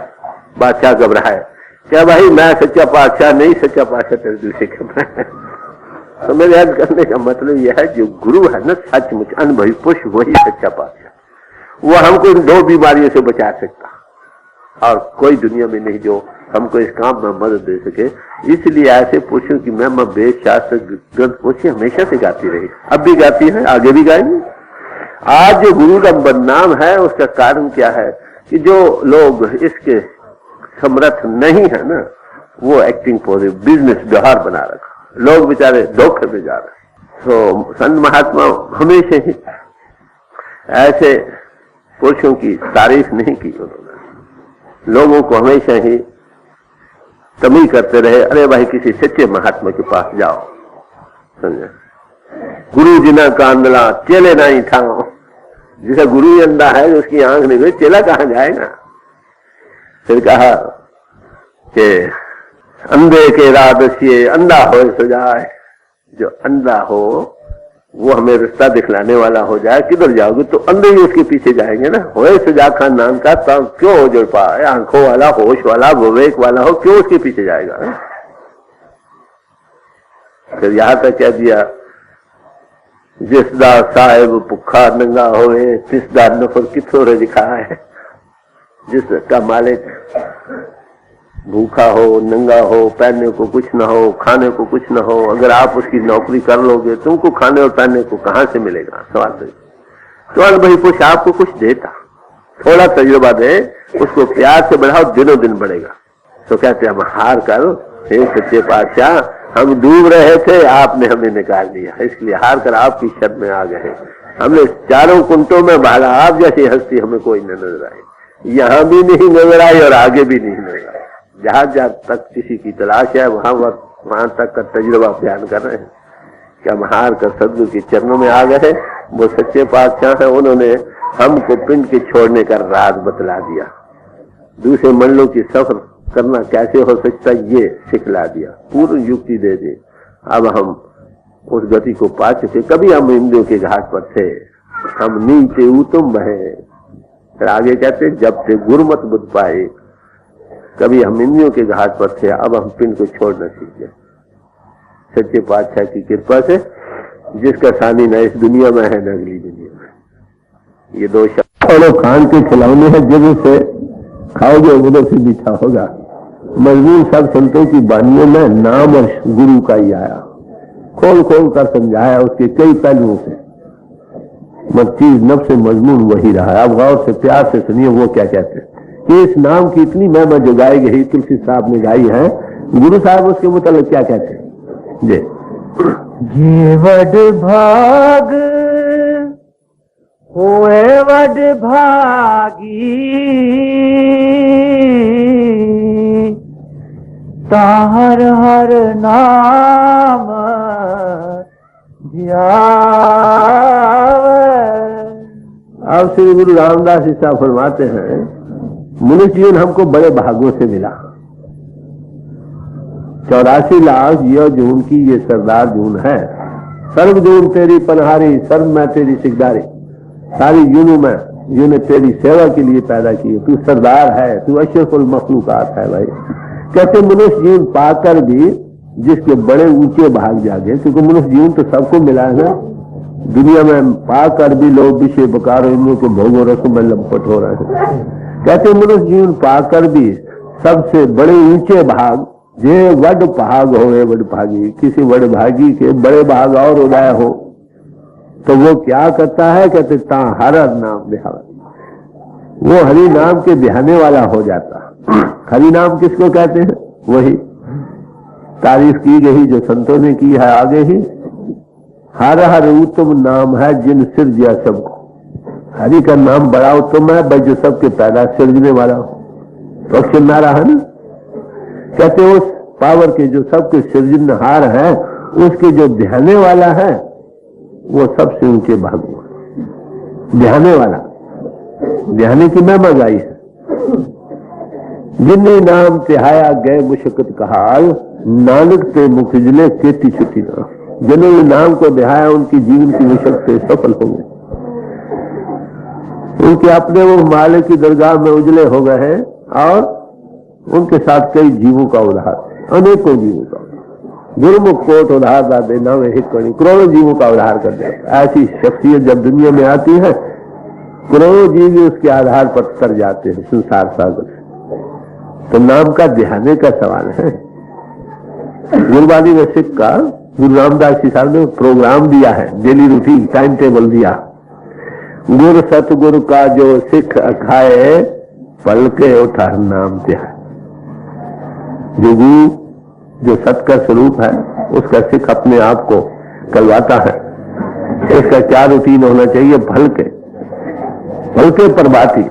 बादशाह घबराए, क्या भाई मैं सच्चा पातशाह नहीं, सच्चा पातशाह तेरे दिल से घबराए। तो मेरे याद करने का मतलब यह है जो गुरु है ना सचमुच अनुभवी पुरुष, वही सच्चा पातशाह। वो हमको इन दो बीमारियों से बचा सकता और कोई दुनिया में नहीं जो हमको इस काम में मदद दे सके। इसलिए ऐसे पुरुषों की महिमा वेद शास्त्र ग्रंथ पोथी हमेशा से गाती रही, अब भी गाती है, आगे भी गाएंगे। आज जो गुरु का बदनाम है उसका कारण क्या है कि जो लोग इसके समर्थ नहीं है ना, वो एक्टिंग पोजिटिव बिजनेस व्यवहार बना रखा, लोग बेचारे धोखे में जा रहे। तो संत महात्मा हमेशा ही ऐसे पुरुषों की तारीफ नहीं की उन्होंने, लोगों को हमेशा ही तभी करते रहे, अरे भाई किसी सच्चे महात्मा के पास जाओ, समझे। गुरु जिना का अंधला चेले नहीं था, जिसका गुरु ही अंधा है, उसकी आंख नहीं गई, चेला कहां जाएगा। फिर कहा कि अंधे के रात से अंधा हो सजाए, जो अंधा हो वो हमें रास्ता दिखलाने वाला हो जाए, किधर जाओगे तो अंधे ही उसके पीछे जाएंगे ना। होए सजा खान नाम का तो क्यों हो जुड़ पाए, आंखों वाला, होश वाला, विवेक वाला हो, क्यों उसके पीछे जाएगा। फिर यहां तक कह दिया, जिसदा साहेब भुखा नंगा होए तिसदा नफर किथों रखा है। जिसका मालिक भूखा हो, नंगा हो, पहनने को कुछ ना हो, खाने को कुछ ना हो, अगर आप उसकी नौकरी कर लोगे तुमको खाने और पहनने को कहां से मिलेगा। सवाल भाई कुछ आपको कुछ देता, थोड़ा तजुर्बा दे, उसको प्यार से बढ़ाओ, दिनों दिन बढ़ेगा। तो कहते हम हार कर, हे सच्चे पातशाह, हम डूब रहे थे, आपने हमें निकाल दिया, इसलिए हार कर आपकी शरण में आ गए। हमने चारों कुंटों में भागा, आप जैसी हस्ती हमें कोई न नजर आई, यहाँ भी नहीं नजर आई और आगे भी नहीं नजर आई। जहां जहां तक किसी की तलाश है वहां तक का तजुर्बा बयान कर रहे हैं कि हम हार कर सदगुरु के चरणों में आ गए। वो सच्चे पातशाह हैं, उन्होंने हमको पिंड के छोड़ने का राज बतला दिया, दूसरे मंडलों की सफर करना कैसे हो सकता ये सिखला दिया, पूर्ण युक्ति दे दी। अब हम उस गति को पा चुके। कभी हम इंद्रियों के घाट पर थे, हम नीचे उतम बहे। फिर आगे कहते जब से गुरुमत बुद्ध पाए, कभी हम इंद्रियों के घाट पर थे, अब हम पिंड को छोड़ना सीख गए। सच्चे पातशाह की कृपा से, जिसका सानी न इस दुनिया में है न अगली दुनिया में। ये दो शब्द खान के खिलौने हैं, जब से खाओगे उधर से मीठा होगा। मजबूर सब संतों की वाणियों में नाम और गुरु का ही आया, खोल खोल कर समझाया उसके कई पहलुओं से, मगर चीज नब से मजमून वही रहा। अब गौर से प्यार से सुनिए वो क्या कहते हैं कि इस नाम की इतनी महिमा जो गाई गई, तुलसी साहब ने गाई है, गुरु साहब उसके मुताबिक क्या कहते हैं जी। जे वड भाग होए वड भागी, ताहर हर नाम अब श्री गुरु रामदास जी साहब फरमाते हैं, मनुष्य जीवन हमको बड़े भागों से मिला। 84 लाख ये जून की ये सरदार जून है, सर्व जून तेरी पनहारी, सर्व मैं तेरी सिकदारी। सारी जूनों में जिन्होंने तेरी सेवा के लिए पैदा की, तू सरदार है, तू अशरफुल मखलूकात है। भाई कहते मनुष्य जीवन पाकर भी जिसके बड़े ऊंचे भाग जागे, क्योंकि मनुष्य जीवन तो सबको मिला है ना। दुनिया में पाकर भी लोग विषय बकार इंद्रियों के भोगों रसों में लंपट हो रहे हैं। कहते मनुष्य जीवन पाकर भी सबसे बड़े ऊंचे भाग, जे वड भाग होए वड भागी, किसी वड भागी के बड़े भाग और उदय हो तो वो क्या करता है, कहते ता हर नाम बिहार, वो हरि नाम के बिहाने वाला हो जाता। हरि नाम किसको कहते हैं, वही तारीफ की गई जो संतों ने की है आगे ही। हर हर उत्तम नाम है जिन सिरजिया सबको, हरि का नाम बड़ा उत्तम है भाई, जो सबके पैदा सिरजने वाला हो। तो अक्षर नारायण कहते उस पावर के जो सबके सृजनहार है, उसके जो ध्याने वाला है वो सबसे ऊंचे भाग हुआ। ध्याने वाला, ध्याने की महिमा गाई है। जिन्हें नाम तिहाया गए मुशक्कत कहाल, नानक ते मुख जिले केती छुट्टी ना। जिन्होंने नाम को दिहाया उनकी जीवन की मुशक्कत सफल हो गए, उनके अपने वो मालिक की दरगाह में उजले हो गए हैं, और उनके साथ कई जीवों का उद्धार, अनेकों जीवों का। गुरुमुख कोट उद्धार दा देना वे हिकड़ी, करोड़ों जीवों का उद्धार कर दे। ऐसी शख्सियत जब दुनिया में आती है, करोड़ों जीव उसके आधार पर तर जाते हैं संसार सागर। तो नाम का ध्याने का सवाल है। गुरबानी में सिख का गुरु रामदास जी साहब ने प्रोग्राम दिया है, डेली रूटीन टाइम टेबल दिया। गुरु सतगुरु का जो सिख अखाए, पल के उठा नाम ध्यान। जो गुरु जो सत का स्वरूप है, उसका सिख अपने आप को कहलवाता है। इसका क्या रूटीन होना चाहिए, भलके भलके प्रभाती।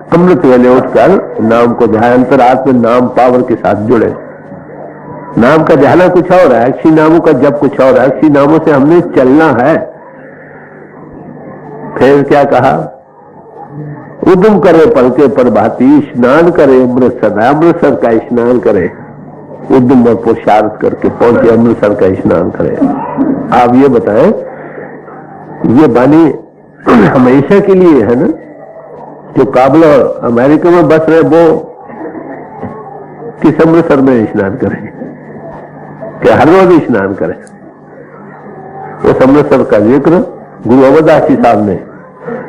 अमृत वेले उठकर नाम को ध्यान, अंतरात्म नाम पावर के साथ जुड़े। नाम का ध्यान कुछ और है, अक्षी नामों का जब कुछ और है। अक्षी नामों से हमने चलना है। फिर क्या कहा, उद्यम करे पलके पर भाती, स्नान करे अमृतसर, अमृतसर का स्नान करे, उद्यम और पुरुषार्थ करके पहुंचे अमृतसर का स्नान करे। आप ये बताएं, ये वाणी हमेशा के लिए है ना? जो काबुल और अमेरिका में बस रहे वो किस अमृतसर में स्नान करें, क्या हर रोज स्नान करें? उस अमृतसर का जिक्र गुरु अमरदास जी साहब ने,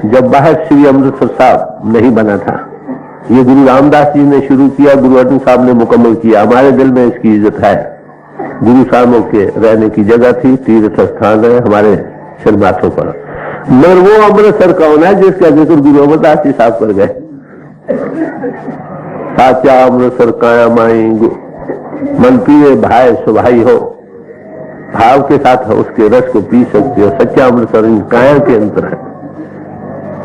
जब बाहर श्री अमृतसर साहब नहीं बना था, ये गुरु रामदास जी ने शुरू किया, गुरु अर्जुन साहब ने मुकम्मल किया। हमारे दिल में इसकी इज्जत है। गुरु साहबों के रहने की जगह थी, तीर्थ स्थान है हमारे सिर माथों पर, मगर वो अमृतसर कौन है जिसका जिक्र गुरु अमरदास जी साहब कर गए? साचा अमृतसर काया माई, मन पिए भाई सुभाई हो, भाव के साथ उसके रस को पी सकते हो। सच्चा अमृतसर इन काया के अंतर है।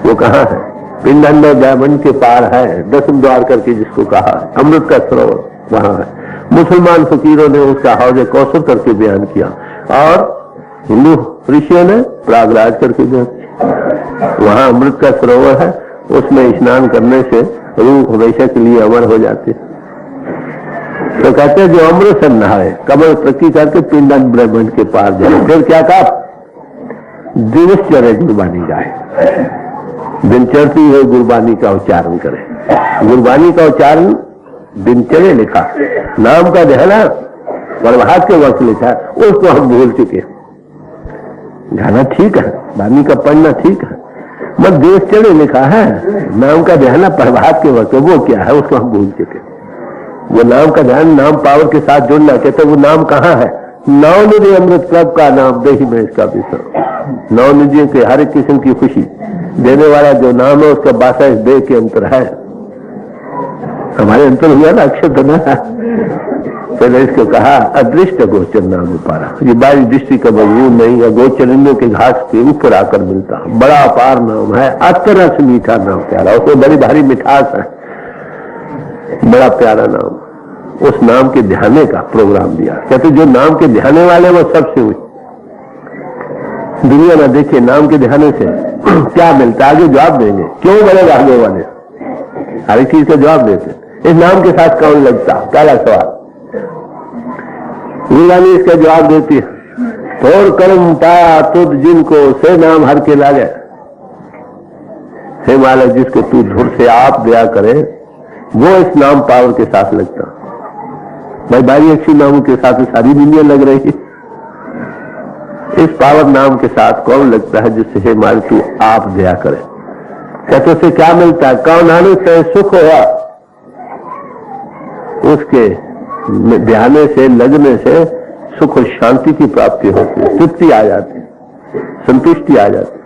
वो कहाँ है? पिंडंडर डायमंड के पार है, दसम द्वार करके जिसको कहा, अमृत का सरोवर वहां है। मुसलमान फकीरों ने उसका हौजे कौसर करके बयान किया और हिंदू ऋषियों ने प्रयागराज करके बयान किया। वहां अमृत का सरोवर है, उसमें स्नान करने से रूह हमेशा के लिए अमर हो जाती है। तो कहते हैं जो अमृत से नहाए, कमल प्रकी करके पिंडन ब्रह्मांड के पार जाए। फिर क्या कहा? दिवसचर्या गुरबानी गाए, दिन चढ़ती है गुरबानी का उच्चारण करें। गुरबानी का उच्चारण दिनचर्या लिखा, नाम का ध्यान प्रभात के वक्त लिखा, उसको हम भूल चुके। गाना ठीक है, वाणी का पढ़ना ठीक है, मगर दिनचर्या लिखा है, नाम का ध्यान प्रभात के वक्त, वो क्या है उसको हम भूल चुके। वो नाम का ध्यान, नाम पावर के साथ जुड़ना। कहते वो नाम कहाँ है? नौ निधि अमृत क्लब का नाम दही में इसका विषय। नौ निधियों के हर एक किस्म की खुशी देने वाला जो नाम है उसका बासा इस देह के अंतर है। हमारे अंतर हुआ ना अक्षर तो ना। फिर इसको कहा अदृष्ट गोचर नाम पारा, ये बारी दृष्टि का मजबूर नहीं है, गोचर इंद्रों के घास के ऊपर आकर मिलता। बड़ा अपार नाम है, अतरस मीठा नाम प्यारा, उसमें बड़ी भारी मिठास है, बड़ा प्यारा नाम। उस नाम के ध्याने का प्रोग्राम दिया। कहते जो नाम के ध्याने वाले वो सबसे हुई। दुनिया ना देखे नाम के ध्याने से क्या मिलता, आगे जवाब देंगे। क्यों बड़े आगे वाले हर एक चीज का जवाब देते। इस नाम के साथ कौन लगता? पहला सवाल। गुरबानी इसका जवाब देती है, थोड़ कर्म पाया तुद जिनको से नाम हर के लागे। हे मालिक, जिसको तू धुर से आप दया करे वो इस नाम पावर के साथ लगता। भाई बारी अच्छी नामों के साथ सारी दुनिया लग रही है, इस पावर नाम के साथ कौन लगता है जिससे हे मालिक तू आप दया करे। कहते से क्या मिलता है? कौन आने से सुख हुआ, उसके ध्यान से लगने से सुख और शांति की प्राप्ति होती है, तृप्ति आ जाती है, संतुष्टि आ जाती है।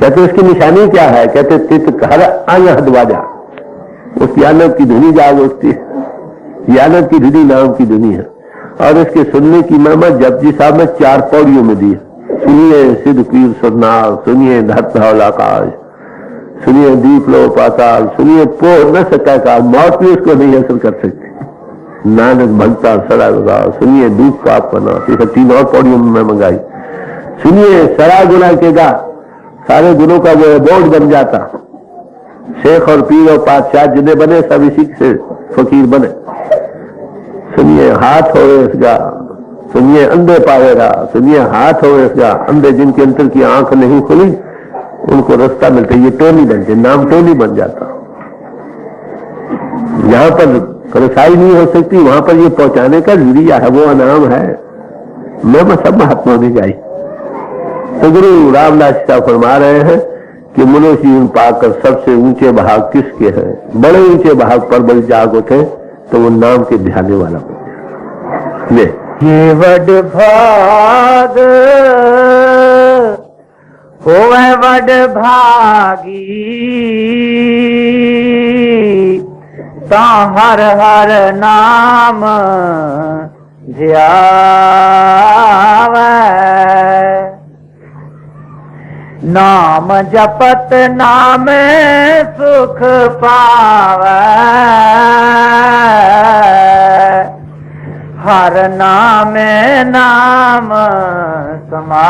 कहते उसकी निशानी क्या है? कहते चित्त हर आया हदवाजा, उस यानव की धुनी जाग उठती है। यानव की धुनी नाम की धुनी है और इसके सुनने की महिमा जपजी साहब ने 4 पौड़ियों में दी है। सुनिए सिद्ध पीर सुरनाल, सुनिए धरत आकाश, सुनिए दीप लो पाताल, सुनिए पोह न सका का, मौत भी उसको नहीं असर कर सकती। नानक भक्ता सड़ा लगा, सुनिए दुख पाप बना, ये 3 और पौड़ियों में मैं मंगाई। सुनिए सड़ा गुना के गा, सारे गुणों का वो बोर्ड बन जाता। शेख और पीर और पातशाह जिन्हें बने सब इसी से फकीर बने। सुनिए हाथ हो इसका, सुनिए अंधे पावेगा, सुनिए हाथ हो इसका, अंधे जिनके अंतर की आंख नहीं खुली उनको रास्ता मिलता। ये टोली बनते, नाम टोली बन जाता। जहां पर रसाई नहीं हो सकती वहां पर ये पहुंचाने का जरिया है, वो नाम है। मैं सब महात्मा ने गाई। तो गुरु रामदास साहब फरमा रहे हैं कि मनुष्य जीवन पाकर सबसे ऊंचे भाग किसके हैं? बड़े ऊंचे भाग पर बल जाग उठे तो वो नाम के ध्याने वाला बन जाए। ये वड भाग होवे वड भागी, ता हर हर नाम ध्यावे। नाम जपत नाम सुख पावै, हर नाम नाम समावै।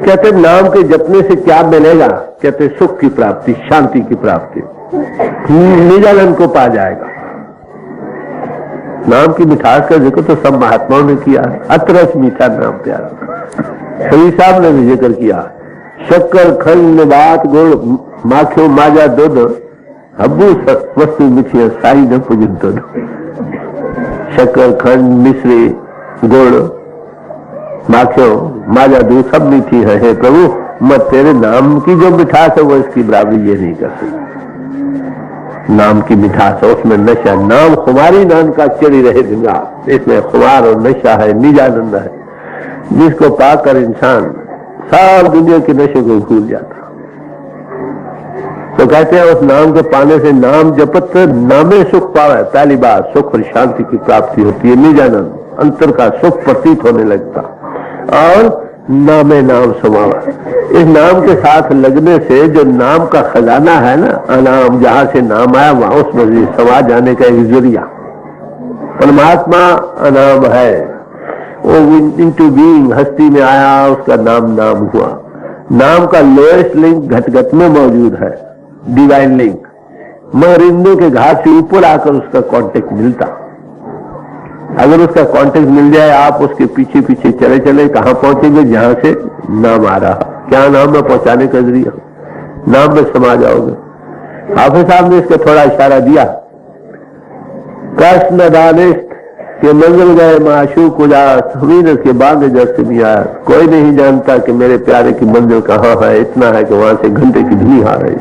कहते नाम के जपने से क्या मिलेगा? कहते सुख की प्राप्ति, शांति की प्राप्ति, निजानंद को पा जाएगा। नाम की मिठास का जिक्र तो सब महात्माओं ने किया है। अतरस मीठा नाम प्यारा, कवि साहब ने भी जिक्र किया। शक्कर खंड बात गुड़ माखियो माजा दूध, हब्बू वस्तु मिठिया साई न पूजन दूध। शक्कर खंड मिश्री गुड़ माखियो माजा दूध सब मीठी है। हे प्रभु, मैं तेरे नाम की जो मिठास है वो इसकी बराबरी ये नहीं कर सकती। नाम की मिठास है, उसमें नशा, नाम खुमारी नाम का चढ़ी रहे दिन रात, इसमें खुमार और नशा है, निजानंद है, जिसको पाकर इंसान सारी दुनिया के नशे को भूल जाता। तो कहते हैं उस नाम के पाने से, नाम जपत नामे सुख पावे, पहली बात सुख और शांति की प्राप्ति होती है, निजानंद, अंतर का सुख प्रतीत होने लगता। और नामे नाम समावा, इस नाम के साथ लगने से जो नाम का खजाना है ना, अनाम, जहां से नाम आया वहां उसमें समा जाने का एक जरिया। परमात्मा अनाम है, वो इंटू बीइंग हस्ती में आया, उसका नाम नाम हुआ। नाम का लोएस्ट लिंक घट घट में मौजूद है, डिवाइन लिंक। मरिंदों के घाट से ऊपर आकर उसका कांटेक्ट मिलता। अगर उसका कांटेक्ट मिल जाए, आप उसके पीछे पीछे चले चले कहां पहुंचेंगे? जहां से नाम आ रहा। क्या नाम में पहुंचाने का जरिया? नाम में समा जाओगे। हाफिज साहब ने इसका थोड़ा इशारा दिया। कृष्ण दानिश के मंजिल गए माशूक उजास, हमीर के बाद जब से भी आया, कोई नहीं जानता कि मेरे प्यारे की मंजिल कहाँ है। इतना है कि वहां से घंटे की धुनी आ रही।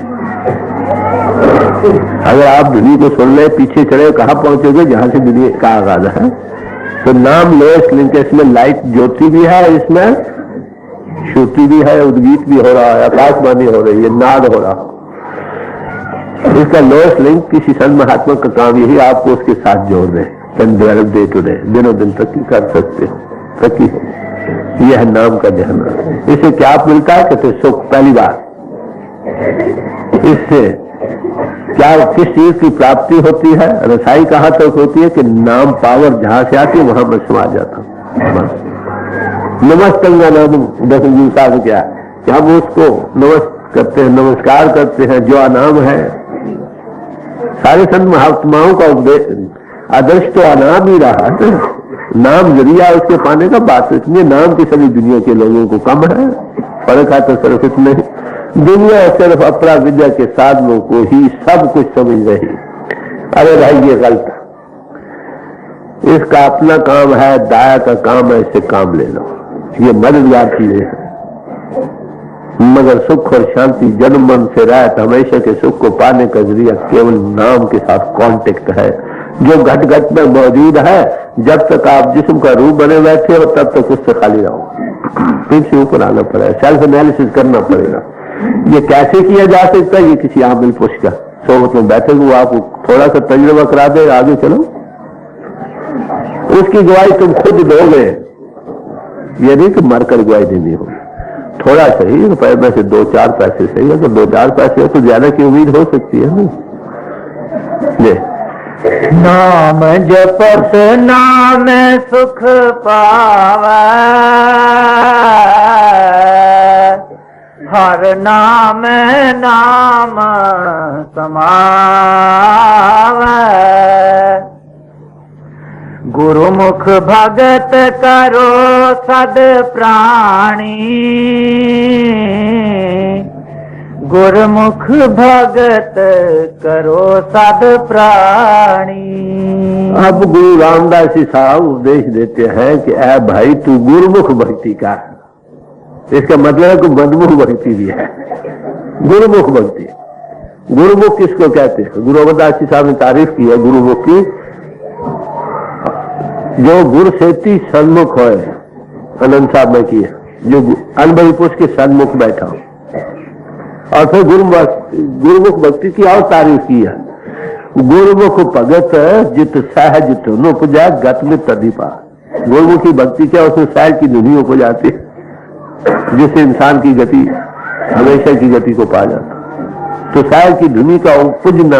अगर आप धुनी को सुन ले, पीछे चले, कहां पहुंचोगे? जहां से दुनिया का आगाज है। तो नाम लोएस्ट लिंक, इसमें लाइट ज्योति भी है, इसमें श्रुति भी है, उद्गीत भी हो रहा है, आकाशवाणी हो रही है, नाद हो रहा है। इसका लोएस्ट लिंक किसी संत महात्मा का काम यही आपको उसके साथ जोड़ दे, डे टू डे, दिनों दिन तक कर सकते हो, तरक्की हो। यह है नाम का जहना। इससे क्या मिलता है? कहते सुख। पहली बात इससे क्या, किस चीज की प्राप्ति होती है? रसाई कहां तक होती है कि नाम पावर जहां से आती है वहां मैं समा जाता हूं। नमस्तंगा नाम दसवीं साल क्या है कि हम उसको नमस्कार करते हैं जो अनाम है। सारे संत महात्माओं का उपदेश आदर्श तो अनाम ही रहा है, नाम जरिया उसके पाने का। बात इसलिए नाम की सभी दुनिया के लोगों को कम है, फर्क है तो सिर्फ इतने। दुनिया सिर्फ अपरा विद्या के साधनों को ही सब कुछ समझ रही। अरे भाई ये गलत, इसका अपना काम है, दाया का काम है, इससे काम ले लो, ये मददगार चीजें हैं। मगर सुख और शांति जन्म मन से रहत, हमेशा के सुख को पाने का जरिया केवल नाम के साथ कांटेक्ट है, जो घट घट में मौजूद है। जब तक आप जिस्म का रूप बने बैठे हो तब तक उससे खाली रहो, फिर से ऊपर आना पड़ेगा, सेल्फ एनालिसिस करना पड़ेगा। ये कैसे किया जा सकता है? ये किसी आमिल पुष्कर सोबत में बैठे हुए आपको थोड़ा सा तजुर्बा करा दे, आगे चलो, उसकी गवाही तुम खुद दोगे। ये नहीं कि मरकर गवाही देनी हो, थोड़ा सही, रुपए में से 2-4 पैसे सही, अगर 2-4 पैसे हो तो ज्यादा की उम्मीद हो सकती है ना। ये नाम जपत नाम सुख पावै, हर नाम नाम समावै। गुरुमुख भगत करो सद प्राणी, गुरुमुख भगत करो सद प्राणी। अब गुरु रामदास जी साहब उपदेश देते हैं कि ऐ भाई तू गुरुमुख भक्ति का, इसका मतलब है कि मदमुख भक्ति भी है। गुरुमुख भक्ति, गुरुमुख किसको कहते हैं? गुरु अमरदास जी साहब ने तारीफ की है गुरुमुख की, जो गुरु सेती सन्मुख हो। अनंत साहब ने की है, जो अनुभवी पुरुष के सन्मुख बैठा हो। और फिर गुरुमुख भक्ति की और तारीफ की है। गुरुमुख भगत जित सहज तुन उपजा गत में तदीपा। गुरुमुखी भक्ति क्या, उसमें सैल की धुनी हो जाती है, जिससे इंसान की गति हमेशा की गति को पा जाता। तो सैल की धुनी का उपजना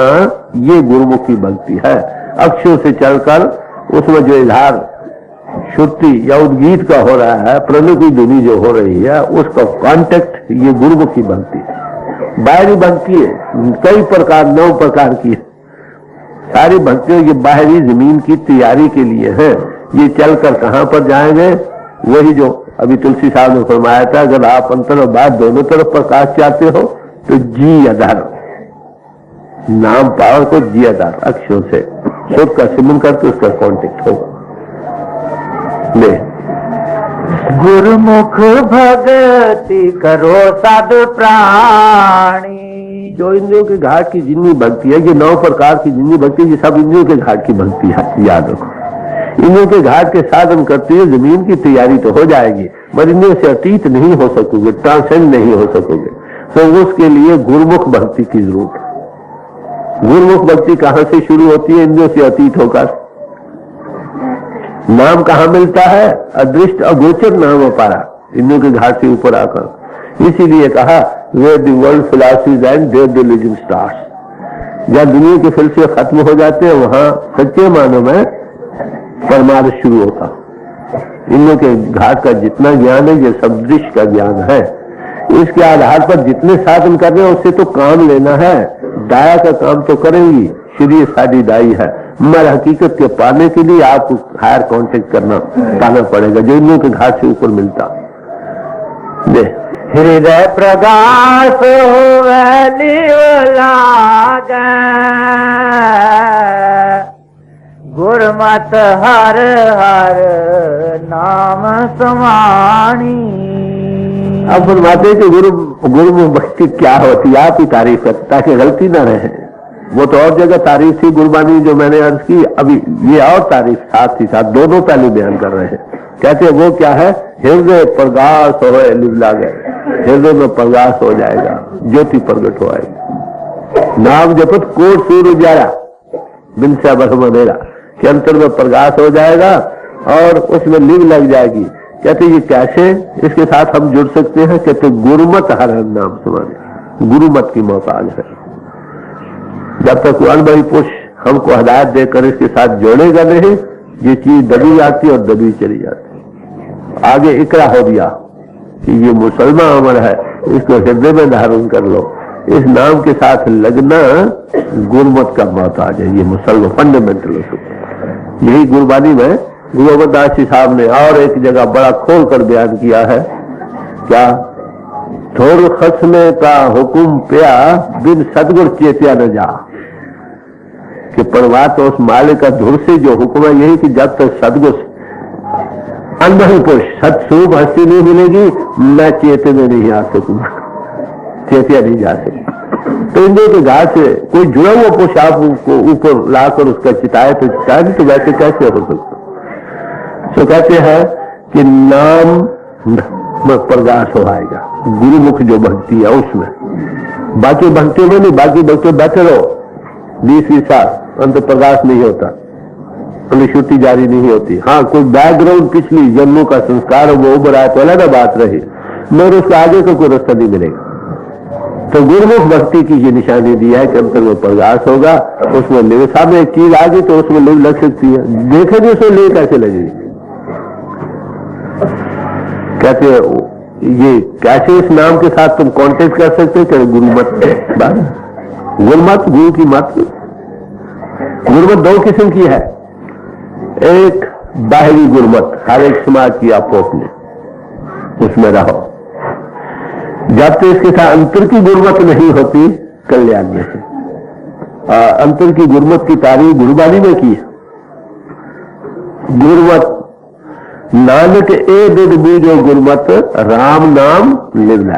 ये गुरुमुखी भक्ति है। अक्षरों से चलकर उसमें जो इजहार श्रुति या उद्गीत का हो रहा है, प्रणव की धुनी जो हो रही है, उसका कांटेक्ट ये गुरुमुखी भक्ति है। बाहरी भक्ति है कई प्रकार, 9 प्रकार की है। सारी भक्तियों ये बाहरी जमीन की तैयारी के लिए है। ये चलकर कहां पर जाएंगे, वही जो अभी तुलसी साहब ने फरमाया था, अगर आप अंतर और बाहर दोनों तरफ प्रकाश चाहते हो तो जी आधार, नाम पावर को जी आधार अक्षरों से शुद्ध का सिमरन करके उसका कांटेक्ट होगा। ले गुरुमुख भगति करो साधु प्राणी। जो इंद्रियों के घाट की जितनी भक्ति है, ये 9 प्रकार की जितनी भक्ति, ये सब इंद्रियों के घाट की भक्ति है, याद रखो। इंद्रियों के घाट के साधन करते हुए जमीन की तैयारी तो हो जाएगी, मगर इंद्रियों से अतीत नहीं हो सकोगे, ट्रांसेंड नहीं हो सकोगे। तो उसके लिए गुरुमुख भक्ति की जरूरत है। गुरुमुख भक्ति कहां से शुरू होती है? इंद्रियों से अतीत होकर। नाम कहां मिलता है? अदृष्ट अगोचर नाम अपारा, इंद्रियों के घाट से ऊपर आकर। इसीलिए कहा where the world philosophies and there the religion starts. जब दुनिया के फिलसफे खत्म हो जाते हैं, वहां सच्चे मानों में परमार्थ शुरू होता। इंद्रियों के घाट का जितना ज्ञान है, ये सब दृश्य का ज्ञान है। इसके आधार पर जितने साधन कर रहे हैं उससे तो काम लेना है। दाया का काम तो करेंगी, शरीर साड़ी दाई है, मगर हकीकत के पाने के लिए आपको हायर कांटेक्ट पाना पड़ेगा, जो इंद्रियों के घाट से ऊपर मिलता। दे हृदय प्रकाश लागे, गुरमत हर हर नाम समाणी। अब फरमाते कि गुरु भक्ति क्या होती है, आप ही तारीफ करते ताकि गलती ना रहे। वो तो और जगह तारीफ थी गुरबानी जो मैंने अर्ज की, अभी ये और तारीफ साथ ही साथ दोनों पहलू बयान कर रहे हैं। कहते हैं वो क्या है? हृदय प्रकाश हो लागे, हृदय में प्रकाश हो जाएगा, ज्योति प्रकट हो आएगी। नाम जपत कोट सूर्य उजाला, बिन से बरम अंधेरा के अंतर में प्रकाश हो जाएगा और उसमें लिव लग जाएगी। कहते ये कैसे इसके साथ हम जुड़ सकते हैं? कहते गुरुमत हर नाम समान, गुरुमत की मोहताज है। जब तक अनुभवी पुरुष हमको हदायत देकर इसके साथ जोड़ेगा नहीं, ये चीज दबी जाती और दबी चली जाती। आगे इकरा हो दिया कि ये मुसलमान अमर है, इसको हृदय में धारण कर लो। इस नाम के साथ लगना गुरुमत का मोहताज है, ये मुसलमान फंडामेंटल। यही गुरबानी में गुरु अमरदास जी साहब ने और एक जगह बड़ा खोल कर बयान किया है। क्या? थोड़ खसने का हुक्म पिया, बिन सदगुर चेतिया न जा। कि परमात्मा उस मालिक का धुर से जो हुक्म है यही कि जब तक सदगुर अनुभवी पुरुष सत्स्वरूप हस्ती नहीं मिलेगी, मैं चेते में नहीं आ सकूंगा, चेतिया नहीं जा सकूंगा। तो इंद्रियों के घाट से कोई जुड़ा हुआ पुरुष आपको ऊपर लाकर उसका चिताए तो चिताए नहीं, तो वैसे कैसे हो सकता? तो कहते हैं कि नाम में प्रकाश हो आएगा, गुरुमुख जो भक्ति है उसमें। बाकी भक्ति में नहीं, बाकी भक्ति बैठे रहो 20-20 साल, अंत प्रकाश नहीं होता, अनुश्रुति जारी नहीं होती। हाँ, कोई बैकग्राउंड पिछली जन्मों का संस्कार वो उभर आए तो अलग बात रही, मगर उसके आगे का कोई रास्ता नहीं मिलेगा। तो गुरुमुख भक्ति की ये निशानी दी है कि अंतर में प्रकाश होगा, उसमें लिव। सामने एक चीज आ गई तो उसमें लिव लग सकती है, देखेंगे उसमें लिव कैसे लगेगी? कहते ये कैसे इस नाम के साथ तुम कांटेक्ट कर सकते हो? क्या गुरुमत बात, गुरुमत गुरु की मत। गुरुमत 2 किस्म की है। एक बाहरी गुरुमत, हर एक समाज की आपको अपने उसमें रहो। जब तक इसके साथ अंतर की गुरुमत नहीं होती, कल्याण में है। अंतर की गुरुमत की तारीफ गुरुबानी में की। गुरुमत नानक ए बिद बीजो गुरुमत, राम नाम लिवना।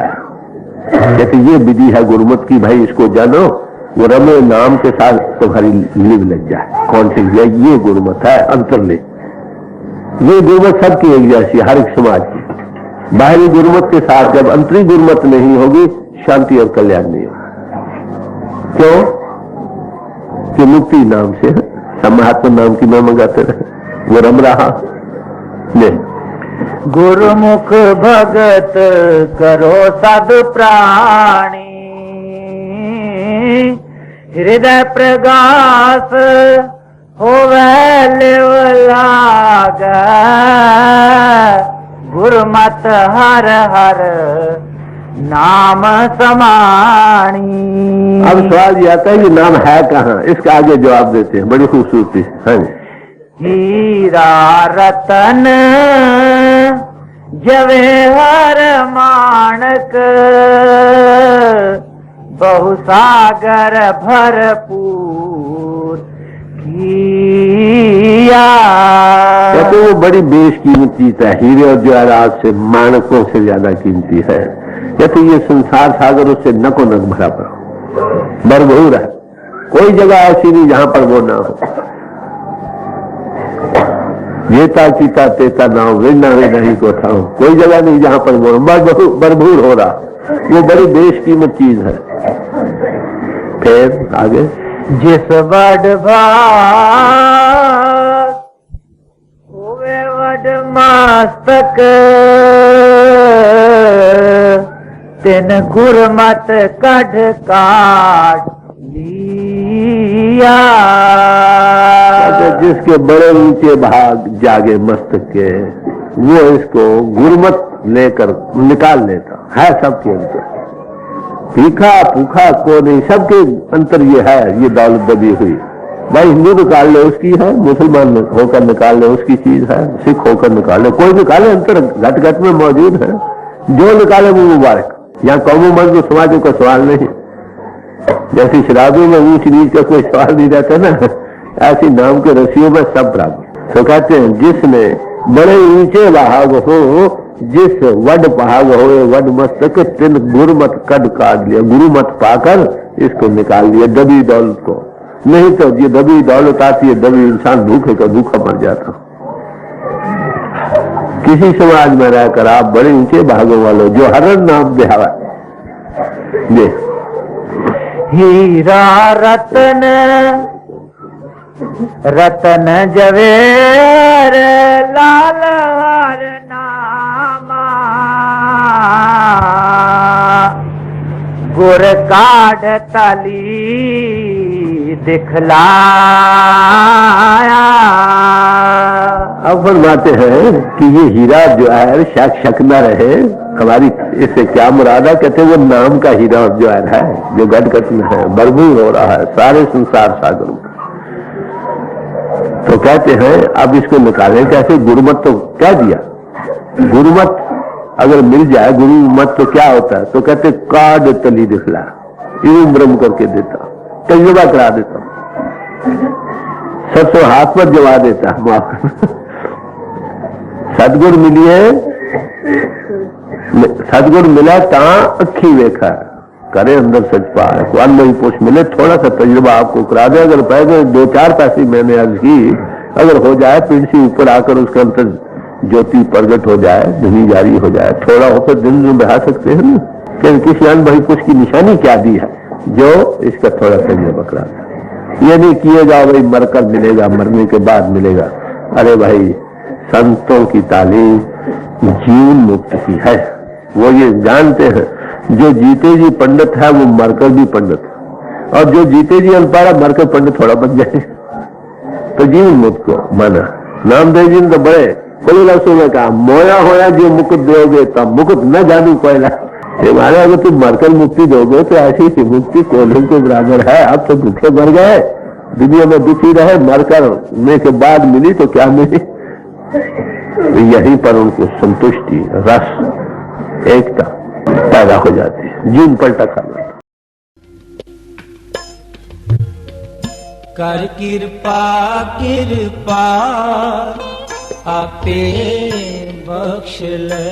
जैसे ये विधि है गुरुमत की, भाई इसको जानो, वो रमे नाम के साथ तुम्हारी लिव लग जाए। कौन सी? ये गुरुमत है अंतर ले। ये गुरुमत सबकी एक जैसी, हर एक समाज की। बाहरी गुरुमत के साथ जब अंतरी गुरुमत नहीं होगी, शांति और कल्याण नहीं होगा। क्यों? कि मुक्ति नाम से, सब महात्मा नाम की महिमा गाते रहे, वो रम रहा। ले गुरुमुख भगत करो सद प्राणी, हृदय प्रगास होवे लेव लागे, गुरुमत हर हर नाम समाणी। अब सवाल ये आता है कि नाम है कहाँ, इसका आगे जवाब देते हैं बड़ी खूबसूरती। हाँ जी। हीरा रतन जवेहर माणक, बहुसागर भरपूर किया। कहते वो बड़ी बेशकीमती चीज है, हीरे और जवाहरात से माणकों से ज्यादा कीमती है। कहते ये संसार सागर उससे नको नक भरा पड़ा, भरपूर है। कोई जगह ऐसी नहीं जहां पर वो ना हो। जेता चीता तेता ना हो, विना विना ही को था। कोई जगह नहीं जहां पर वो भरपूर हो रहा। वो बड़ी बेशकीमत चीज है। फिर आगे, जिस बड़ भाग होवे वड मस्तक, तिन गुरमत कढ़ काट लिया। जिसके बड़े ऊंचे भाग जागे मस्तक के, वो इसको गुरमत लेकर निकाल लेता है। सबके अंतर तीखा भूखा को नहीं, सबके अंतर ये है, ये दौलत दबी हुई। भाई हिंदू निकाल ले उसकी है, मुसलमान होकर निकाल ले उसकी चीज है, सिख होकर निकाल ले, कोई निकाले, अंतर घट घट में मौजूद है। जो निकाले वो मुबारक। यहाँ कौमों मर्द समाजों का सवाल नहीं, जैसे शराबों में ऊंच नीच का कोई सवाल नहीं रहता ना, ऐसी नाम के रस्सियों में सब बराबर। तो कहते हैं जिसने बड़े ऊंचे भाग हो, जिस वड भाग हो वड मस्तक, तिन गुरुमत कद काट लिया। गुरुमत पाकर इसको निकाल लिया, दबी दौलत को। नहीं तो ये दबी दौलत आती है, दबी इंसान भूखे का भूखा मर जाता। किसी समाज में रहकर आप बड़े ऊंचे भागों वालों, जो हरण नाम देहावा दे, हीरा रतन रतन जवेर लाल हर नामा, गुर काढ़ तली दिखलाया। अब फरमाते हैं कि ये हीरा जो है शक न रहे, हमारी इससे क्या मुराद है। कहते वो नाम का हीरा जो है जो गटगट में है, भरपूर हो रहा है सारे संसार सागर में। तो कहते हैं अब इसको निकालें कैसे। गुरुमत तो कह दिया, गुरुमत अगर मिल जाए, गुरुमत तो क्या होता है। तो कहते काढ़ तली दिखला, यूं ब्रह्म करके देता, तजुर्बा करा देता, सबसे हाथ पर जवा देता। सदगुण मिलिए, सदगुण मिला ता अखी वेखा करे अंदर सच पा। अन्न ही पोष मिले, थोड़ा सा तजुर्बा आपको करा दे। अगर पैसे 2-4 पैसे मैंने अर्ज की अगर हो जाए, पीठ से ऊपर आकर उसके अंदर ज्योति प्रगट हो जाए, धनी जारी हो जाए, थोड़ा होकर दिन में बहा सकते हैं ना। कि किसी अन्य भाई कुछ की निशानी क्या दी है, जो इसका थोड़ा तजुर्बा कराता। ये नहीं किए जाओ भाई मरकर मिलेगा, मरने के बाद मिलेगा। अरे भाई संतों की तालीम जीवन मुक्त की है। वो ये जानते हैं जो जीते जी पंडित है वो मरकर भी पंडित है, और जो जीते जी अनपढ़ मरकर पंडित थोड़ा बन जाए। तो जीवन मुक्त को माना। नामदेव जी ने तो बड़े खुले लफ्जों में कहा, मोया होया जो मुकुट दोगे तब मुकुट न जानू कोयला। हमारे अगर तुम मरकर मुक्ति दोगे तो ऐसी सी मुक्ति कोयले के बराबर है। आप तो दुखे मर गए, दुनिया में दुखी रहे, मरकर करने के बाद मिली तो क्या मिली। यहीं पर उनको संतुष्टि, रस, एकता पैदा हो जाती है। जीवन पलटा खाना। कर कृपा कृपा आपे बख्श ले।